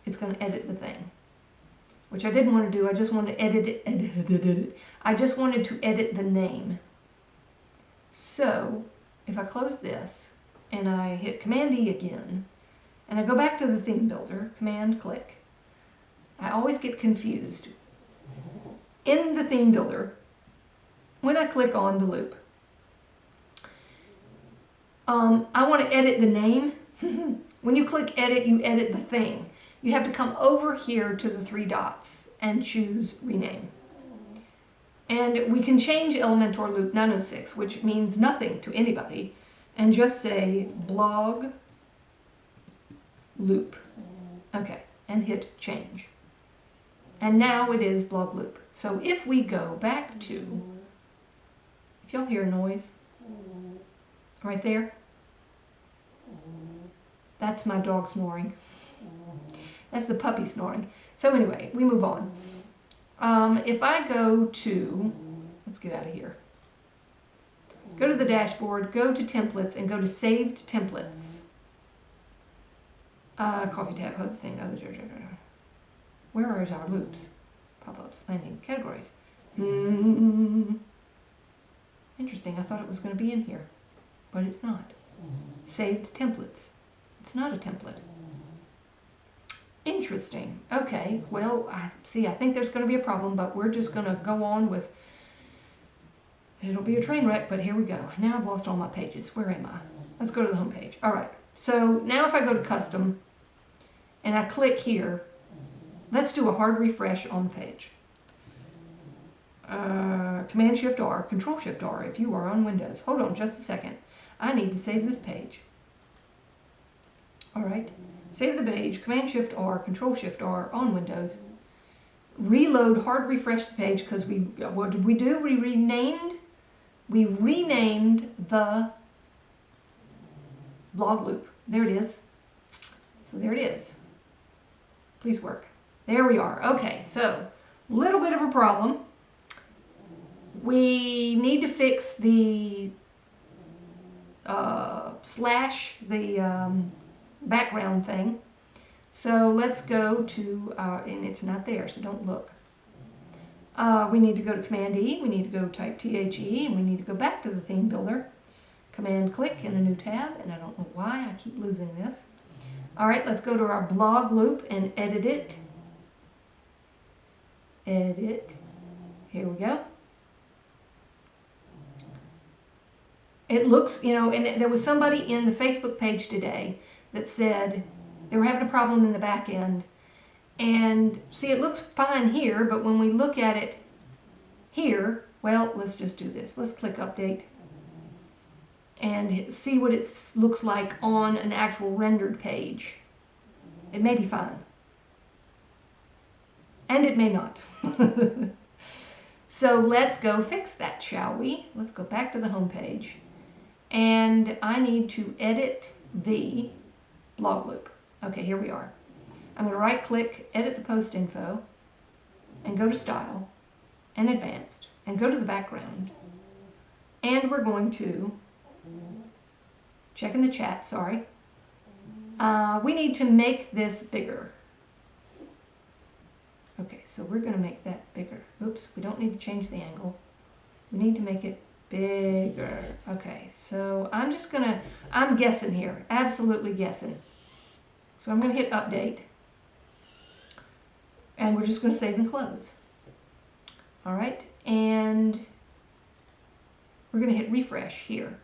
it's going to edit the thing, which I didn't want to do. I just wanted to edit it. I just wanted to edit the name. So if I close this and I hit Command E again, and I go back to the theme builder, Command click, I always get confused. In the theme builder, when I click on the loop, I want to edit the name. When you click edit, you edit the thing. You have to come over here to the three dots and choose rename. And we can change Elementor loop 906, which means nothing to anybody, and just say blog loop. Okay, and hit change. And now it is blog loop. So if we go back to, if y'all hear a noise, right there, that's my dog snoring. That's the puppy snoring. So anyway, we move on. If I go to, let's get out of here. Go to the dashboard, go to templates, and go to saved templates. Coffee tab, other thing, other. Where are our loops? Pop-ups, landing, categories. Interesting, I thought it was going to be in here, but it's not. Saved templates. It's not a template. Interesting. Okay, well, I think there's going to be a problem, but we're just going to go on with, it'll be a train wreck, but here we go. Now I've lost all my pages. Where am I? Let's go to the home page. All right, so now if I go to custom and I click here, let's do a hard refresh on the page. Command Shift R, Control Shift R if you are on Windows. Hold on just a second. I need to save this page. All right, save the page, Command Shift R, Control Shift R on Windows. Reload, hard refresh the page, because what did we do? We renamed the blog loop. There it is. So there it is. Please work. There we are. Okay, so a little bit of a problem. We need to fix the slash, the background thing. So let's go to, and it's not there, so don't look. We need to go to Command E, we need to go type THE, and we need to go back to the theme builder, Command click in a new tab, and I don't know why I keep losing this. All right, let's go to our blog loop and edit it. Edit. Here we go. It looks, you know, and there was somebody in the Facebook page today that said they were having a problem in the back end. And see, it looks fine here, but when we look at it here, well, let's just do this. Let's click update and see what it looks like on an actual rendered page. It may be fine. And it may not. So let's go fix that, shall we? Let's go back to the home page. And I need to edit the blog loop. Okay, here we are. I'm going to right click, edit the post info, and go to style, and advanced, and go to the background. And we're going to check in the chat, sorry. We need to make this bigger. Okay, so we're going to make that bigger. Oops, we don't need to change the angle. We need to make it bigger. Okay, so I'm guessing here, absolutely guessing. So I'm going to hit update. And we're just going to save and close. All right, and we're going to hit refresh here.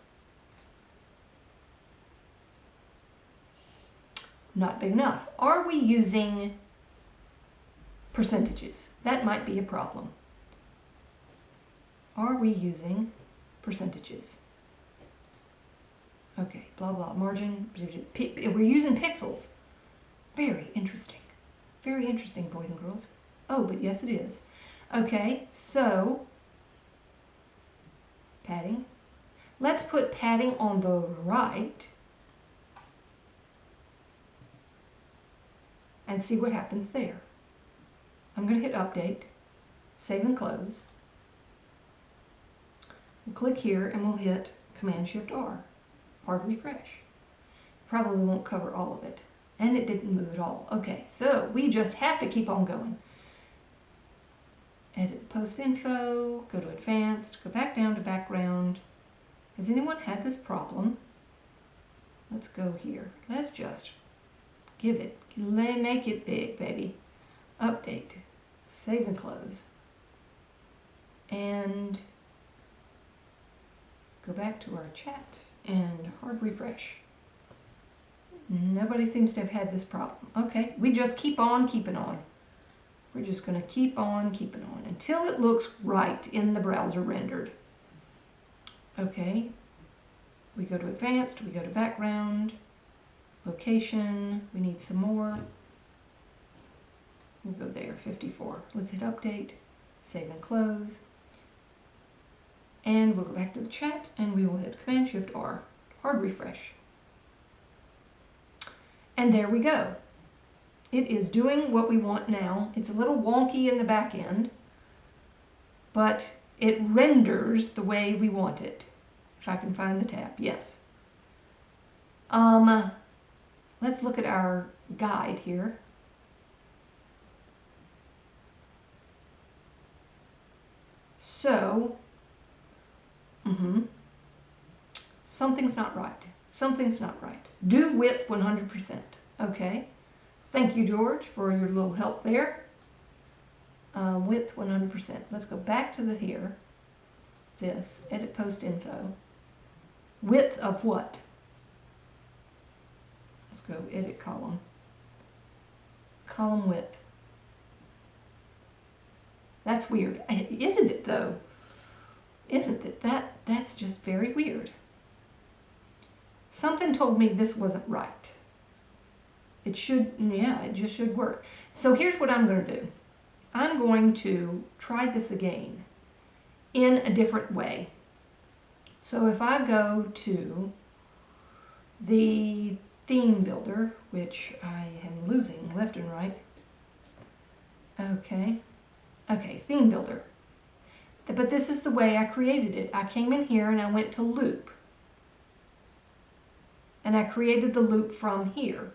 Not big enough. Are we using percentages? That might be a problem. Are we using percentages? Okay, blah, blah, margin. We're using pixels. Very interesting. Very interesting, boys and girls. Oh, but yes, it is. Okay, so padding. Let's put padding on the right and see what happens there. I'm going to hit update, save and close. We'll click here and we'll hit Command-Shift-R, hard refresh. Probably won't cover all of it. And it didn't move at all. Okay, so we just have to keep on going. Edit post info, go to advanced, go back down to background. Has anyone had this problem? Let's go here. Let's just give it, make it big, baby. Update, save and close. And go back to our chat and hard refresh. Nobody seems to have had this problem. Okay, we just keep on keeping on. We're just going to keep on keeping on until it looks right in the browser rendered. Okay, we go to advanced, we go to background, location, we need some more. We'll go there, 54. Let's hit update, save and close. And we'll go back to the chat and we will hit Command-Shift-R, hard refresh. And there we go. It is doing what we want now. It's a little wonky in the back end, but it renders the way we want it. If I can find the tab, yes. Let's look at our guide here. So, something's not right. Something's not right. Do width 100%. Okay. Thank you, George, for your little help there. Width 100%. Let's go back to the here. This. Edit post info. Width of what? Let's go edit column. Column width. That's weird. Isn't it, though? Isn't it? That's just very weird. Something told me this wasn't right. It should, yeah, it just should work. So here's what I'm going to do. I'm going to try this again in a different way. So if I go to the theme builder, which I am losing left and right. Okay. Okay, theme builder. But this is the way I created it. I came in here and I went to loop. And I created the loop from here.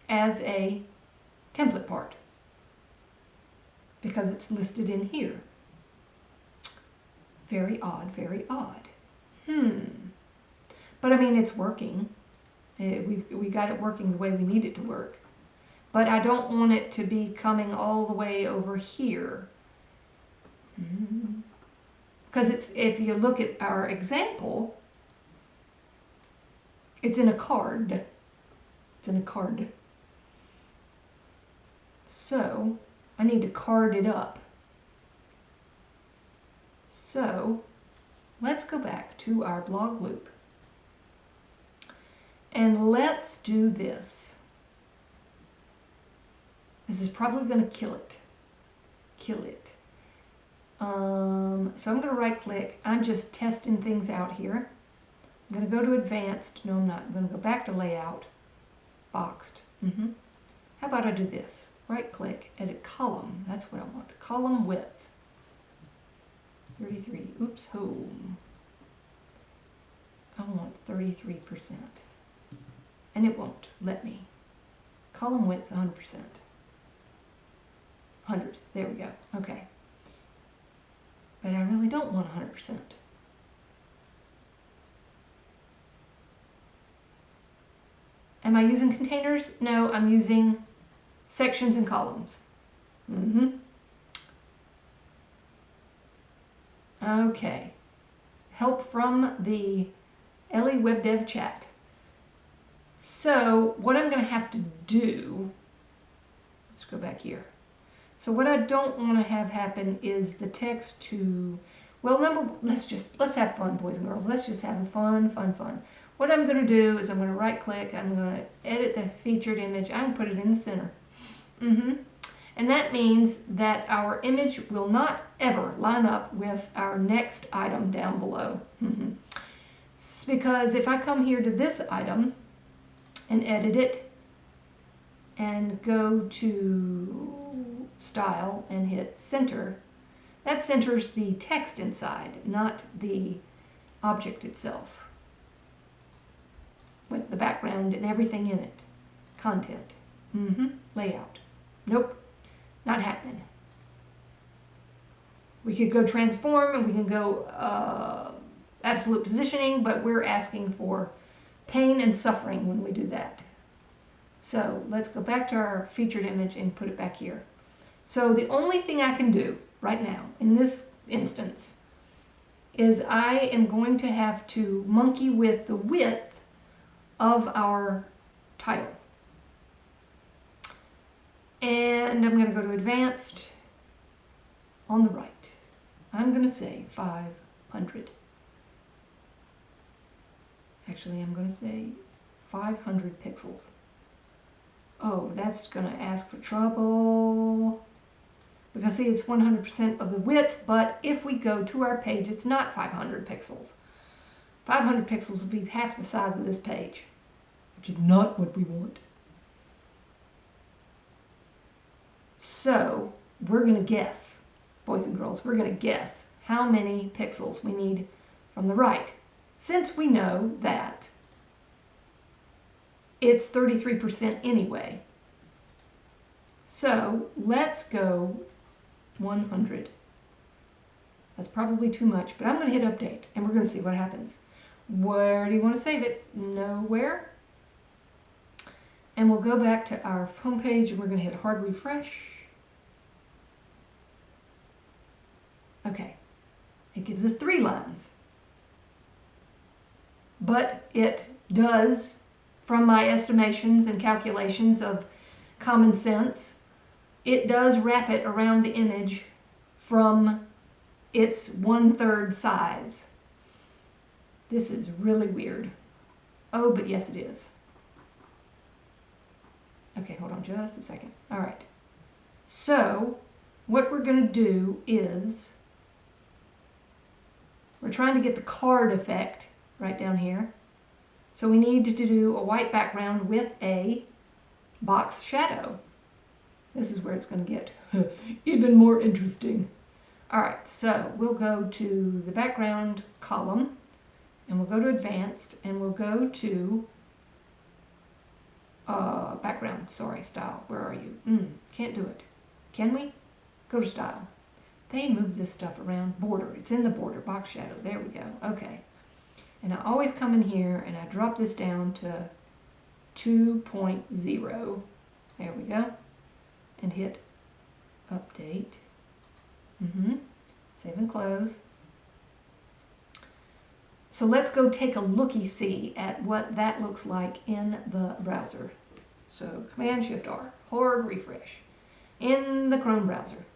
As a template part. Because it's listed in here. Very odd, very odd. But I mean, it's working. We got it working the way we need it to work. But I don't want it to be coming all the way over here. Because if you look at our example, it's in a card. It's in a card. So I need to card it up. So let's go back to our blog loop. And let's do this. This is probably going to kill it. Kill it. So I'm going to right click. I'm just testing things out here. I'm going to go to advanced. No, I'm not. I'm going to go back to layout. Boxed. How about I do this? Right click, edit column. That's what I want. Column width. 33. Oops, home. I want 33%. And it won't let me. Column width 100%. 100. There we go. Okay. But I really don't want 100%. Am I using containers? No, I'm using sections and columns. Okay. Help from the EleWebDev chat. So what I'm going to have to do, let's go back here. So what I don't want to have happen is the text to, well, let's have fun, boys and girls. Let's just have fun. What I'm going to do is I'm going to right click, I'm going to edit the featured image, I'm going to put it in the center. And that means that our image will not ever line up with our next item down below. Because if I come here to this item and edit it and go to style and hit center, that centers the text inside, not the object itself, with the background and everything in it. Content. Layout. Nope. Not happening. We could go transform and we can go absolute positioning, but we're asking for pain and suffering when we do that. So let's go back to our featured image and put it back here. So the only thing I can do right now in this instance is I am going to have to monkey with the width of our title. And I'm going to go to advanced on the right. I'm going to say 500. Actually, I'm going to say 500 pixels. Oh, that's going to ask for trouble. Because see, it's 100% of the width, but if we go to our page, it's not 500 pixels. 500 pixels will be half the size of this page, which is not what we want. So we're going to guess, boys and girls, we're going to guess how many pixels we need from the right, since we know that it's 33% anyway. So let's go 100. That's probably too much, but I'm going to hit update and we're going to see what happens. Where do you want to save it? Nowhere. And we'll go back to our home page and we're going to hit hard refresh. Okay, it gives us 3 lines. But it does, from my estimations and calculations of common sense, it does wrap it around the image from its 1/3 size. This is really weird. Oh, but yes it is. Okay, hold on just a second. All right. So what we're going to do is we're trying to get the card effect right down here. So we need to do a white background with a box shadow. This is where it's going to get even more interesting. All right, so we'll go to the background column and we'll go to advanced and we'll go to background, sorry, style. Where are you? Can't do it. Can we? Go to style. They move this stuff around. Border. It's in the border. Box shadow. There we go. Okay. And I always come in here and I drop this down to 2.0. There we go. And hit update. Save and close. So let's go take a looky-see at what that looks like in the browser. So Command-Shift-R, hard refresh in the Chrome browser.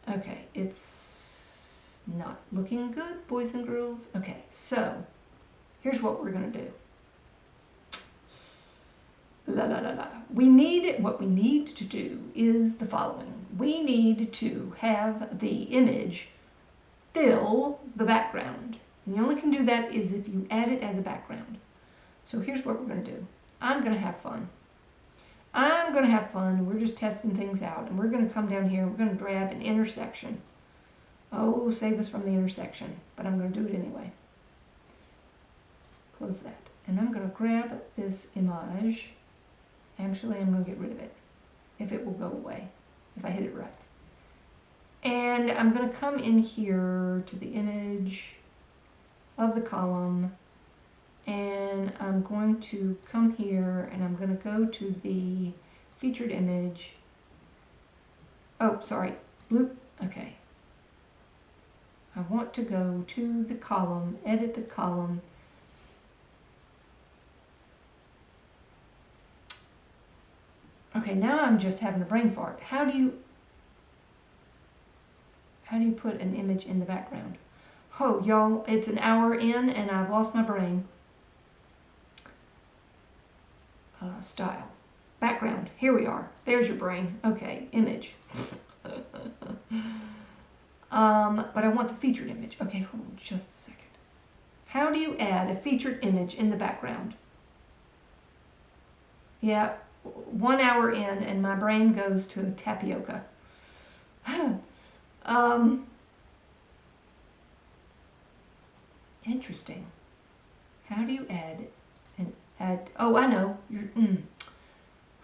Okay, it's not looking good, boys and girls. Okay, so here's what we're going to do. What we need to do is the following. We need to have the image fill the background. And you only can do that is if you add it as a background. So here's what we're going to do. I'm going to have fun. We're just testing things out. And we're going to come down here. We're going to grab an intersection. Oh, save us from the intersection. But I'm going to do it anyway. Close that. And I'm going to grab this image. Actually, I'm going to get rid of it. If it will go away. If I hit it right. And I'm going to come in here to the image of the column, and I'm going to come here and I'm going to go to the featured image. Oh, sorry, bloop. Okay. I want to go to the column, edit the column. Okay, now I'm just having a brain fart. How do you put an image in the background? Oh, y'all, it's an hour in and I've lost my brain. Style. Background. Here we are. There's your brain. Okay, image. But I want the featured image. Okay, hold on just a second. How do you add a featured image in the background? Yeah, 1 hour in and my brain goes to tapioca. Interesting. How do you add oh, I know. You're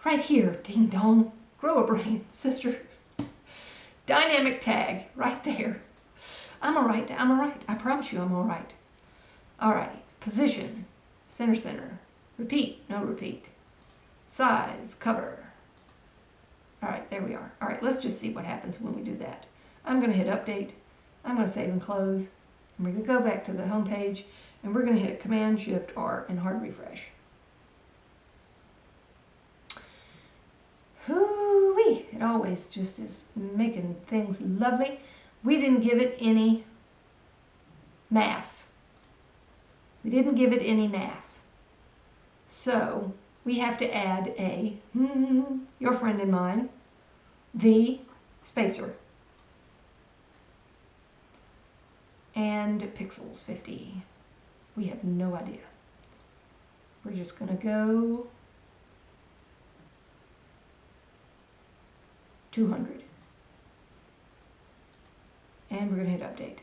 right here, ding dong. Grow a brain, sister. Dynamic tag, right there. I'm all right. I promise you I'm all right. Alrighty, position, center. Repeat, no repeat. Size, cover. Alright, there we are. Alright, let's just see what happens when we do that. I'm going to hit update. I'm going to save and close. And we're going to go back to the home page and we're going to hit Command-Shift-R and hard refresh. Hoo-wee! It always just is making things lovely. We didn't give it any mass. So we have to add a, your friend and mine, the spacer. And pixels 50. We have no idea. We're just going to go 200. And we're going to hit update.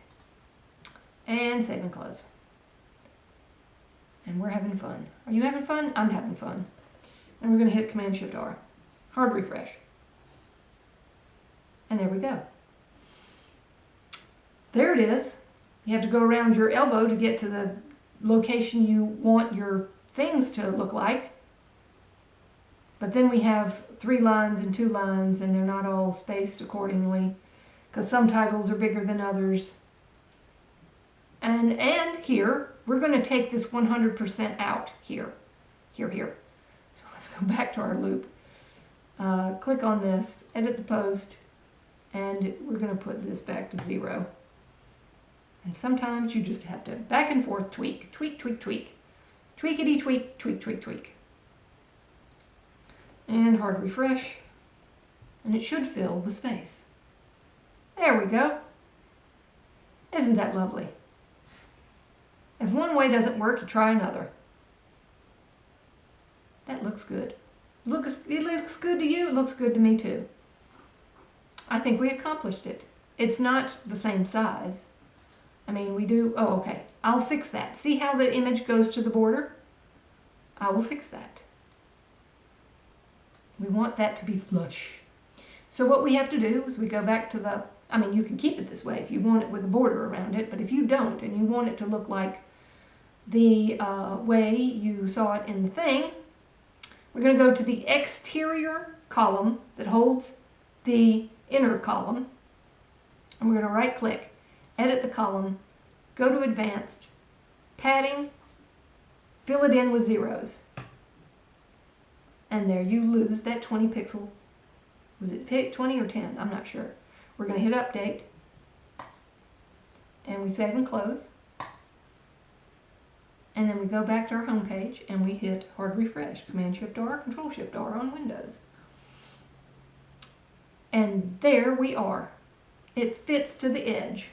And save and close. And we're having fun. Are you having fun? I'm having fun. And we're going to hit Command-Shift-R. Hard refresh. And there we go. There it is. You have to go around your elbow to get to the location you want your things to look like. But then we have 3 lines and 2 lines, and they're not all spaced accordingly because some titles are bigger than others. And here, we're going to take this 100% out here. So let's go back to our loop. Click on this, edit the post, and we're going to put this back to 0. And sometimes you just have to back and forth tweak. Tweakity tweak, tweak. And hard refresh. And it should fill the space. There we go. Isn't that lovely? If one way doesn't work, you try another. That looks good. It looks good to you, it looks good to me too. I think we accomplished it. It's not the same size. I mean, we do, oh, okay. I'll fix that. See how the image goes to the border? I will fix that. We want that to be flush. So what we have to do is we go back to the I mean, you can keep it this way if you want it with a border around it, but if you don't and you want it to look like the way you saw it in the thing, we're going to go to the exterior column that holds the inner column, and we're going to right click, edit the column, go to advanced, padding, fill it in with zeros, and there you lose that 20 pixel. Was it 20 or 10? I'm not sure. We're going to hit update, and we save and close, and then we go back to our home page and we hit hard refresh, Command-Shift-R, Control-Shift-R on Windows. And there we are. It fits to the edge.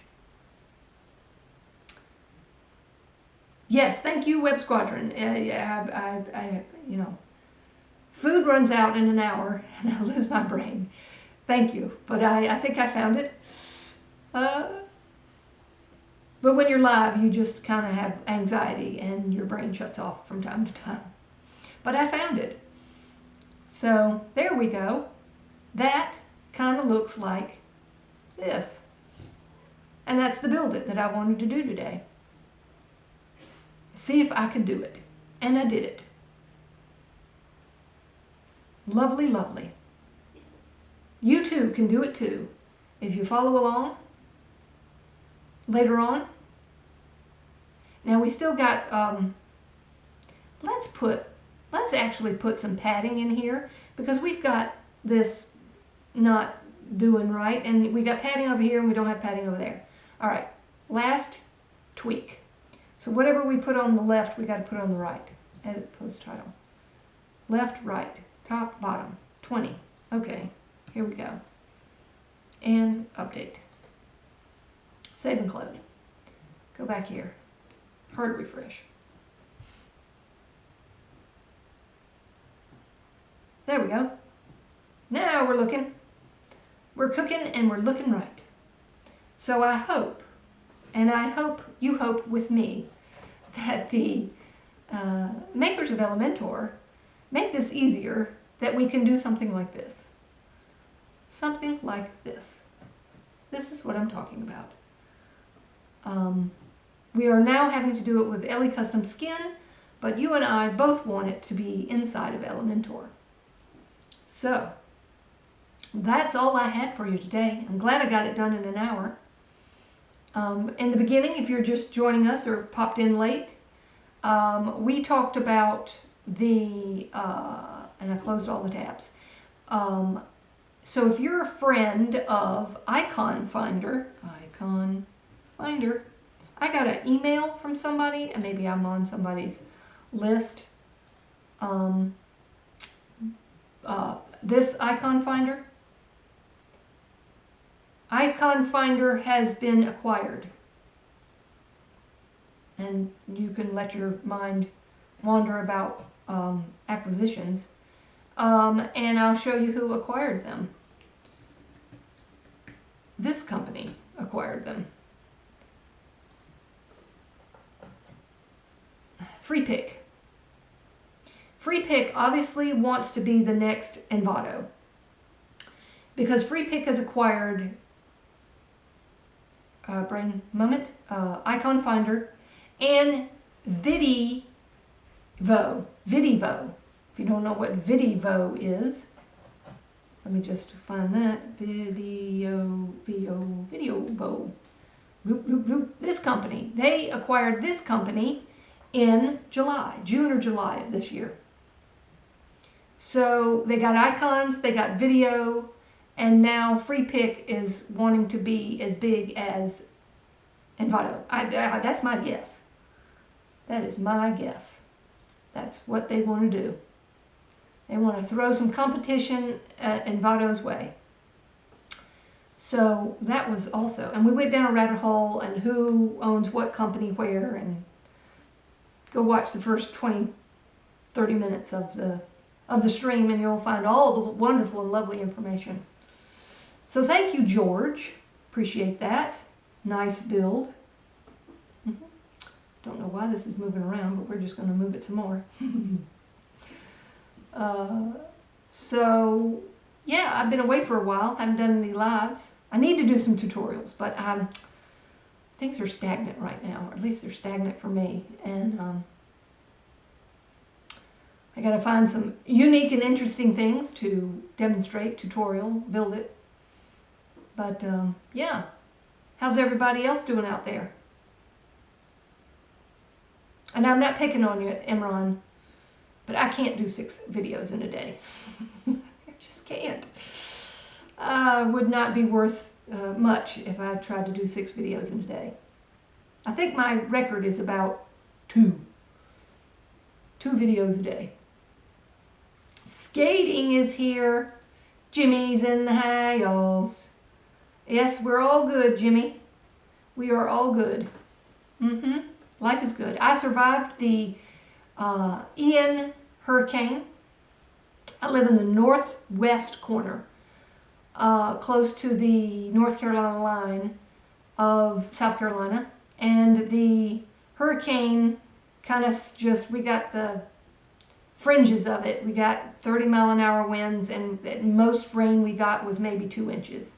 Yes, thank you, Web Squadron. You know, food runs out in an hour and I lose my brain. Thank you, but I think I found it. But when you're live, you just kind of have anxiety and your brain shuts off from time to time. But I found it. So there we go. That kind of looks like this. And that's the build it that I wanted to do today. See if I could do it. And I did it. Lovely, lovely. You too can do it too. If you follow along later on. Now we still got, let's actually put some padding in here because we've got this not doing right, and we got padding over here and we don't have padding over there. All right, last tweak. So whatever we put on the left, we got to put on the right. Edit post title. Left, right, top, bottom, 20. Okay, here we go. And update. Save and close. Go back here. Hard refresh. There we go. Now we're looking. We're cooking and we're looking right. So I hope, and I hope you hope with me, that the makers of Elementor make this easier, that we can do something like this. Something like this. This is what I'm talking about. We are now having to do it with Ele Custom Skin, but you and I both want it to be inside of Elementor. So, that's all I had for you today. I'm glad I got it done in an hour. In the beginning, if you're just joining us or popped in late, we talked about the, and I closed all the tabs. So if you're a friend of Icon Finder, I got an email from somebody, and maybe I'm on somebody's list. This Icon Finder has been acquired. And you can let your mind wander about acquisitions. And I'll show you who acquired them. This company acquired them. FreePick. FreePick obviously wants to be the next Envato, because FreePick has acquired Icon Finder and Vidivo. If you don't know what Vidivo is, let me just find that. Vidivo. This company. They acquired this company in June or July of this year. So they got icons, they got video, and now FreePick is wanting to be as big as Envato. That's my guess. That is my guess. That's what they want to do. They want to throw some competition Envato's way. So that was also, and we went down a rabbit hole and who owns what company where, and go watch the first 20, 30 minutes of the stream and you'll find all the wonderful and lovely information. So thank you, George. Appreciate that. Nice build. Don't know why this is moving around, but we're just going to move it some more. So, yeah, I've been away for a while. Haven't done any lives. I need to do some tutorials, but things are stagnant right now, or at least they're stagnant for me. And I got to find some unique and interesting things to demonstrate, tutorial, build it. But yeah, how's everybody else doing out there? And I'm not picking on you, Imran, but I can't do 6 videos in a day. I just can't. Would not be worth much if I tried to do 6 videos in a day. I think my record is about 2 videos a day. Skating is here. Jimmy's in the house. Yes, we're all good, Jimmy. We are all good. Life is good. I survived the Ian hurricane. I live in the northwest corner, close to the North Carolina line of South Carolina. And the hurricane kind of just, we got the fringes of it. We got 30-mile-an-hour winds, and the most rain we got was maybe 2 inches.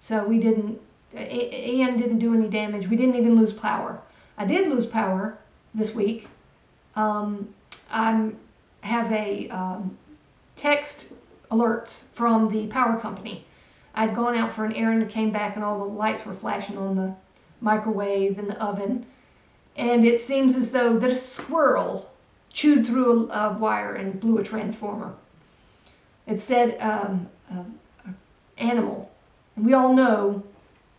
So we didn't, Ian didn't do any damage. We didn't even lose power. I did lose power this week. I have a text alerts from the power company. I'd gone out for an errand and came back, and all the lights were flashing on the microwave and the oven. And it seems as though that a squirrel chewed through a wire and blew a transformer. It said animal. And we all know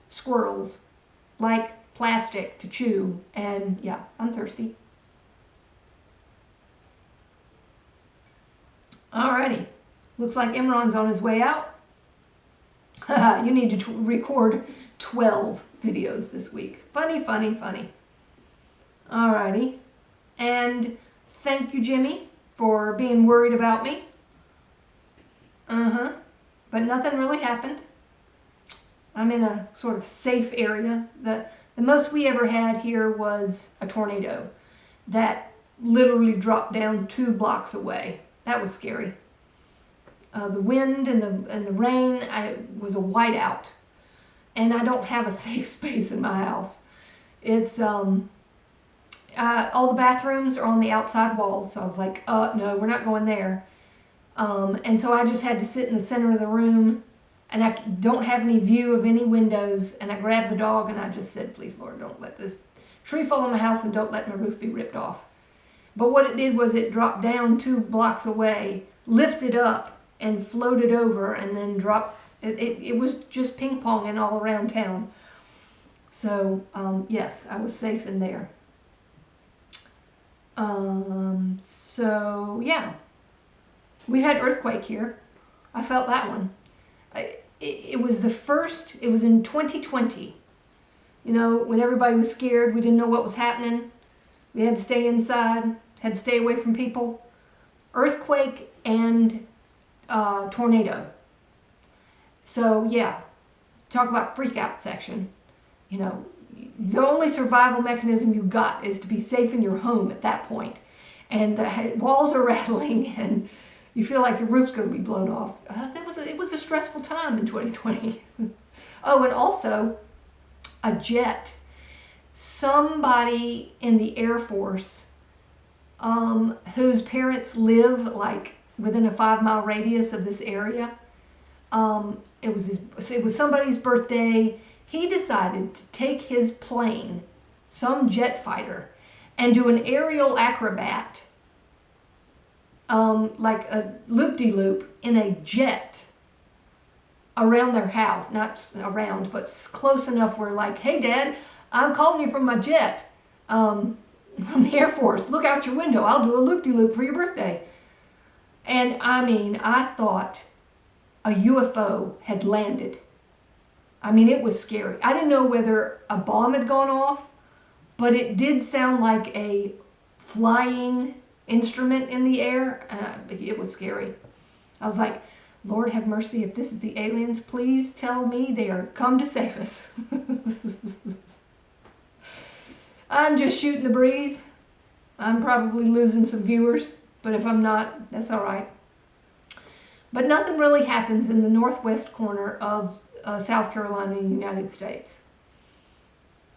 squirrels like plastic to chew. And yeah, I'm thirsty. Alrighty. Looks like Imran's on his way out. You need to record 12 videos this week. Funny, funny, funny. Alrighty. And thank you, Jimmy, for being worried about me. But nothing really happened. I'm in a sort of safe area. The most we ever had here was a tornado that literally dropped down 2 blocks away. That was scary. The wind and the rain was a whiteout. And I don't have a safe space in my house. It's all the bathrooms are on the outside walls, so I was like, no, we're not going there. And so I just had to sit in the center of the room, and I don't have any view of any windows, and I grabbed the dog and I just said, please, Lord, don't let this tree fall on my house and don't let my roof be ripped off. But what it did was it dropped down 2 blocks away, lifted up, and floated over, and then dropped. It was just ping-ponging all around town. So, yes, I was safe in there. So, yeah. We've had earthquake here. I felt that one. It was the first, it was in 2020. You know, when everybody was scared, we didn't know what was happening. We had to stay inside, had to stay away from people. Earthquake and tornado. So, yeah, talk about freak out section. You know, the only survival mechanism you got is to be safe in your home at that point. And the walls are rattling, and you feel like your roof's going to be blown off. It was a stressful time in 2020. Oh, and also a jet. Somebody in the Air Force whose parents live like within a 5-mile radius of this area. It was somebody's birthday. He decided to take his plane, some jet fighter, and do an aerial acrobat, like a loop-de-loop in a jet around their house. Not around, but close enough where like, hey, Dad, I'm calling you from my jet, from the Air Force. Look out your window. I'll do a loop-de-loop for your birthday. And I mean, I thought a UFO had landed. I mean, it was scary. I didn't know whether a bomb had gone off, but it did sound like a flying instrument in the air. It was scary. I was like, Lord have mercy, if this is the aliens, please tell me they are come to save us. I'm just shooting the breeze. I'm probably losing some viewers, but if I'm not, that's all right. But nothing really happens in the northwest corner of South Carolina in the United States.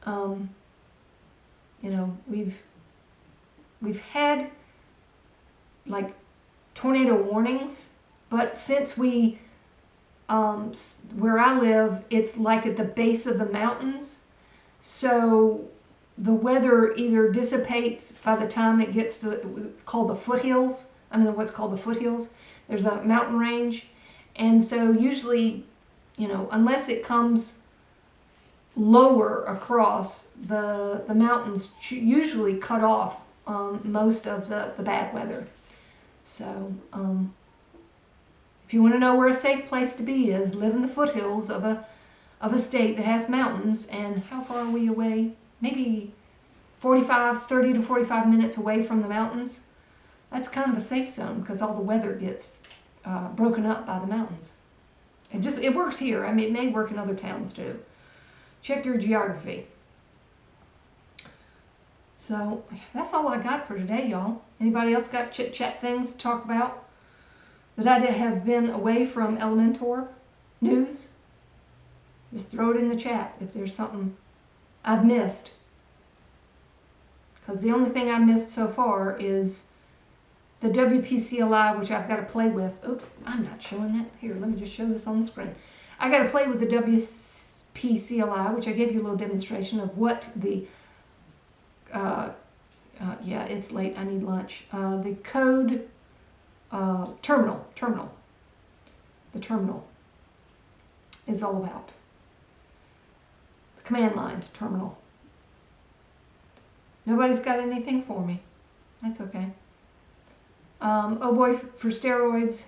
You know, we've had like tornado warnings, but since we where I live, it's like at the base of the mountains, so the weather either dissipates by the time it gets to called the foothills. I mean, what's called the foothills. There's a mountain range, and so usually, you know, unless it comes lower across the mountains, usually cut off most of the bad weather. So if you want to know where a safe place to be is, live in the foothills of a state that has mountains. And how far are we away? Maybe 30 to 45 minutes away from the mountains. That's kind of a safe zone because all the weather gets broken up by the mountains. It works here. I mean, it may work in other towns too. Check your geography. So that's all I got for today, y'all. Anybody else got chit-chat things to talk about that I have been away from Elementor news? Just throw it in the chat if there's something I've missed. Because the only thing I missed so far is the WPCLI, which I've got to play with. Oops, I'm not showing that. Here, let me just show this on the screen. I got to play with the WPCLI, which I gave you a little demonstration of what the yeah, it's late. I need lunch. The code terminal. The terminal is all about. The command line terminal. Nobody's got anything for me. That's okay. Oh boy for steroids.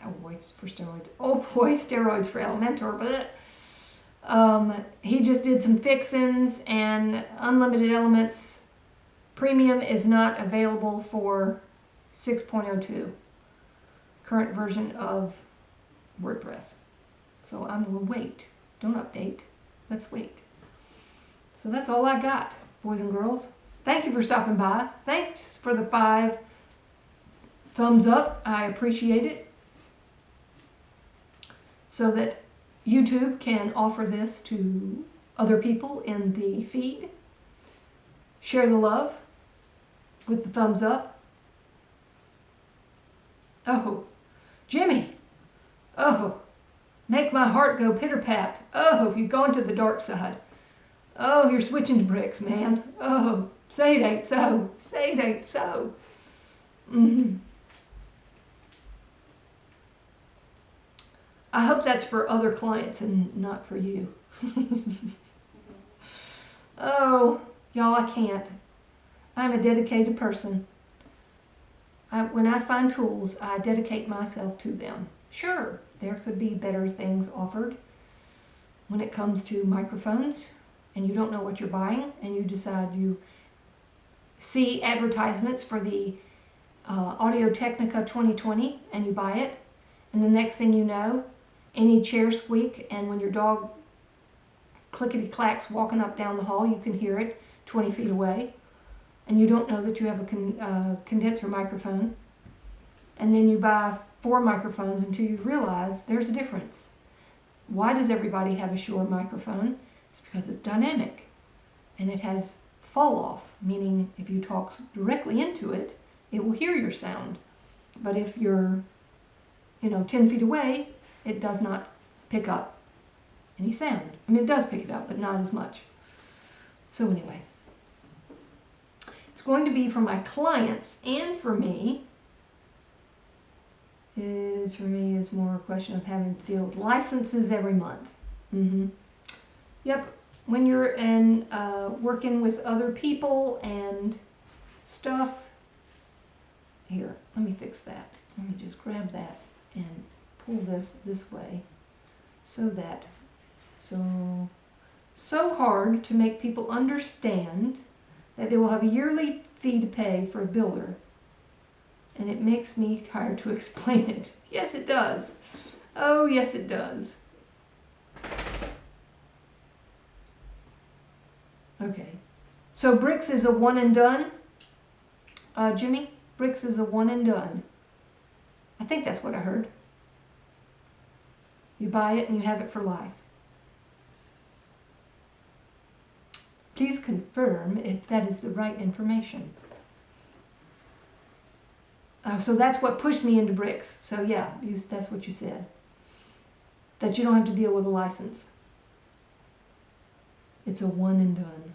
Oh boy for steroids. Oh boy, steroids for Elementor. But he just did some fixins, and Unlimited Elements Premium is not available for 6.02, current version of WordPress. So I'm going to wait. Don't update. Let's wait. So that's all I got, boys and girls. Thank you for stopping by. Thanks for the 5 thumbs up. I appreciate it. So that YouTube can offer this to other people in the feed. Share the love with the thumbs up. Oh, Jimmy. Oh, make my heart go pitter-pat. Oh, you've gone to the dark side. Oh, you're switching to bricks, man. Oh, say it ain't so. Say it ain't so. I hope that's for other clients and not for you. Oh, y'all, I can't. I'm a dedicated person. When I find tools, I dedicate myself to them. Sure, there could be better things offered when it comes to microphones, and you don't know what you're buying, and you decide you see advertisements for the Audio-Technica 2020, and you buy it, and the next thing you know, any chair squeak, and when your dog clickety-clacks walking up down the hall, you can hear it 20 feet away, and you don't know that you have a condenser microphone, and then you buy 4 microphones until you realize there's a difference. Why does everybody have a Shure microphone? It's because it's dynamic, and it has fall off, meaning if you talk directly into it, it will hear your sound. But if you're, 10 feet away, it does not pick up any sound. I mean, it does pick it up, but not as much. So anyway, it's going to be for my clients and for me. For me is more a question of having to deal with licenses every month. Yep, when you're in working with other people and stuff. Here, let me fix that. Let me just grab that and pull this way so hard to make people understand that they will have a yearly fee to pay for a builder, and it makes me tired to explain it. Yes, it does. Oh, yes, it does. Okay, so Bricks is a one and done. Jimmy, Bricks is a one and done. I think that's what I heard. You buy it and you have it for life. Please confirm if that is the right information. So that's what pushed me into bricks. So yeah, that's what you said. That you don't have to deal with a license. It's a one and done.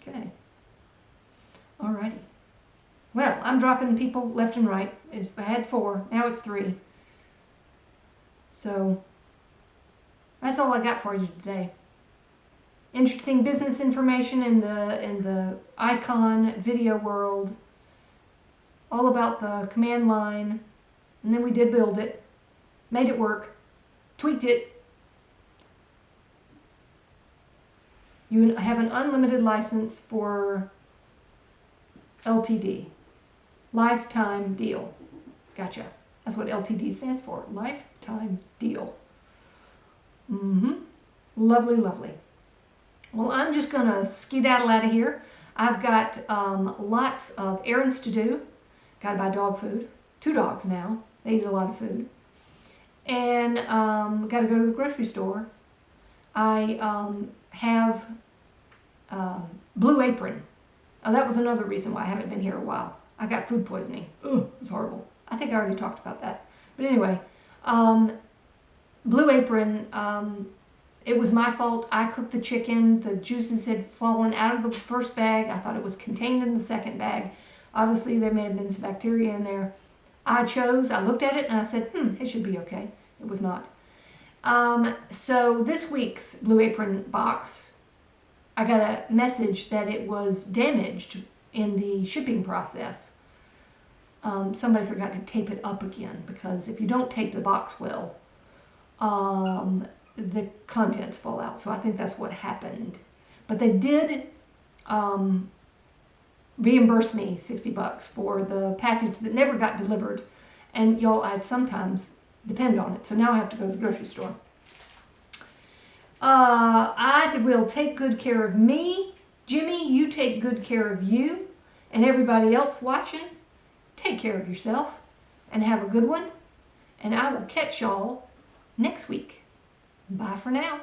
Okay. Alrighty. Well, I'm dropping people left and right. I had 4, now it's 3. So that's all I got for you today. Interesting business information in the icon video world. All about the command line. And then we did build it. Made it work. Tweaked it. You have an unlimited license for LTD. Lifetime deal. Gotcha. That's what LTD stands for. Lifetime deal. Lovely, lovely. Well, I'm just going to skedaddle out of here. I've got lots of errands to do. Got to buy dog food. 2 dogs now. They eat a lot of food. And got to go to the grocery store. I have Blue Apron. Oh, that was another reason why I haven't been here a while. I got food poisoning. Ugh, it was horrible. I think I already talked about that. But anyway, Blue Apron, it was my fault. I cooked the chicken. The juices had fallen out of the first bag. I thought it was contained in the second bag. Obviously, there may have been some bacteria in there. I looked at it and I said, it should be okay. It was not. So this week's Blue Apron box, I got a message that it was damaged in the shipping process. Somebody forgot to tape it up again, because if you don't tape the box well, the contents fall out. So I think that's what happened. But they did reimburse me $60 for the package that never got delivered. And y'all, I sometimes depend on it. So now I have to go to the grocery store. I will take good care of me. Jimmy, you take good care of you. And everybody else watching, take care of yourself and have a good one. And I will catch y'all next week. Bye for now.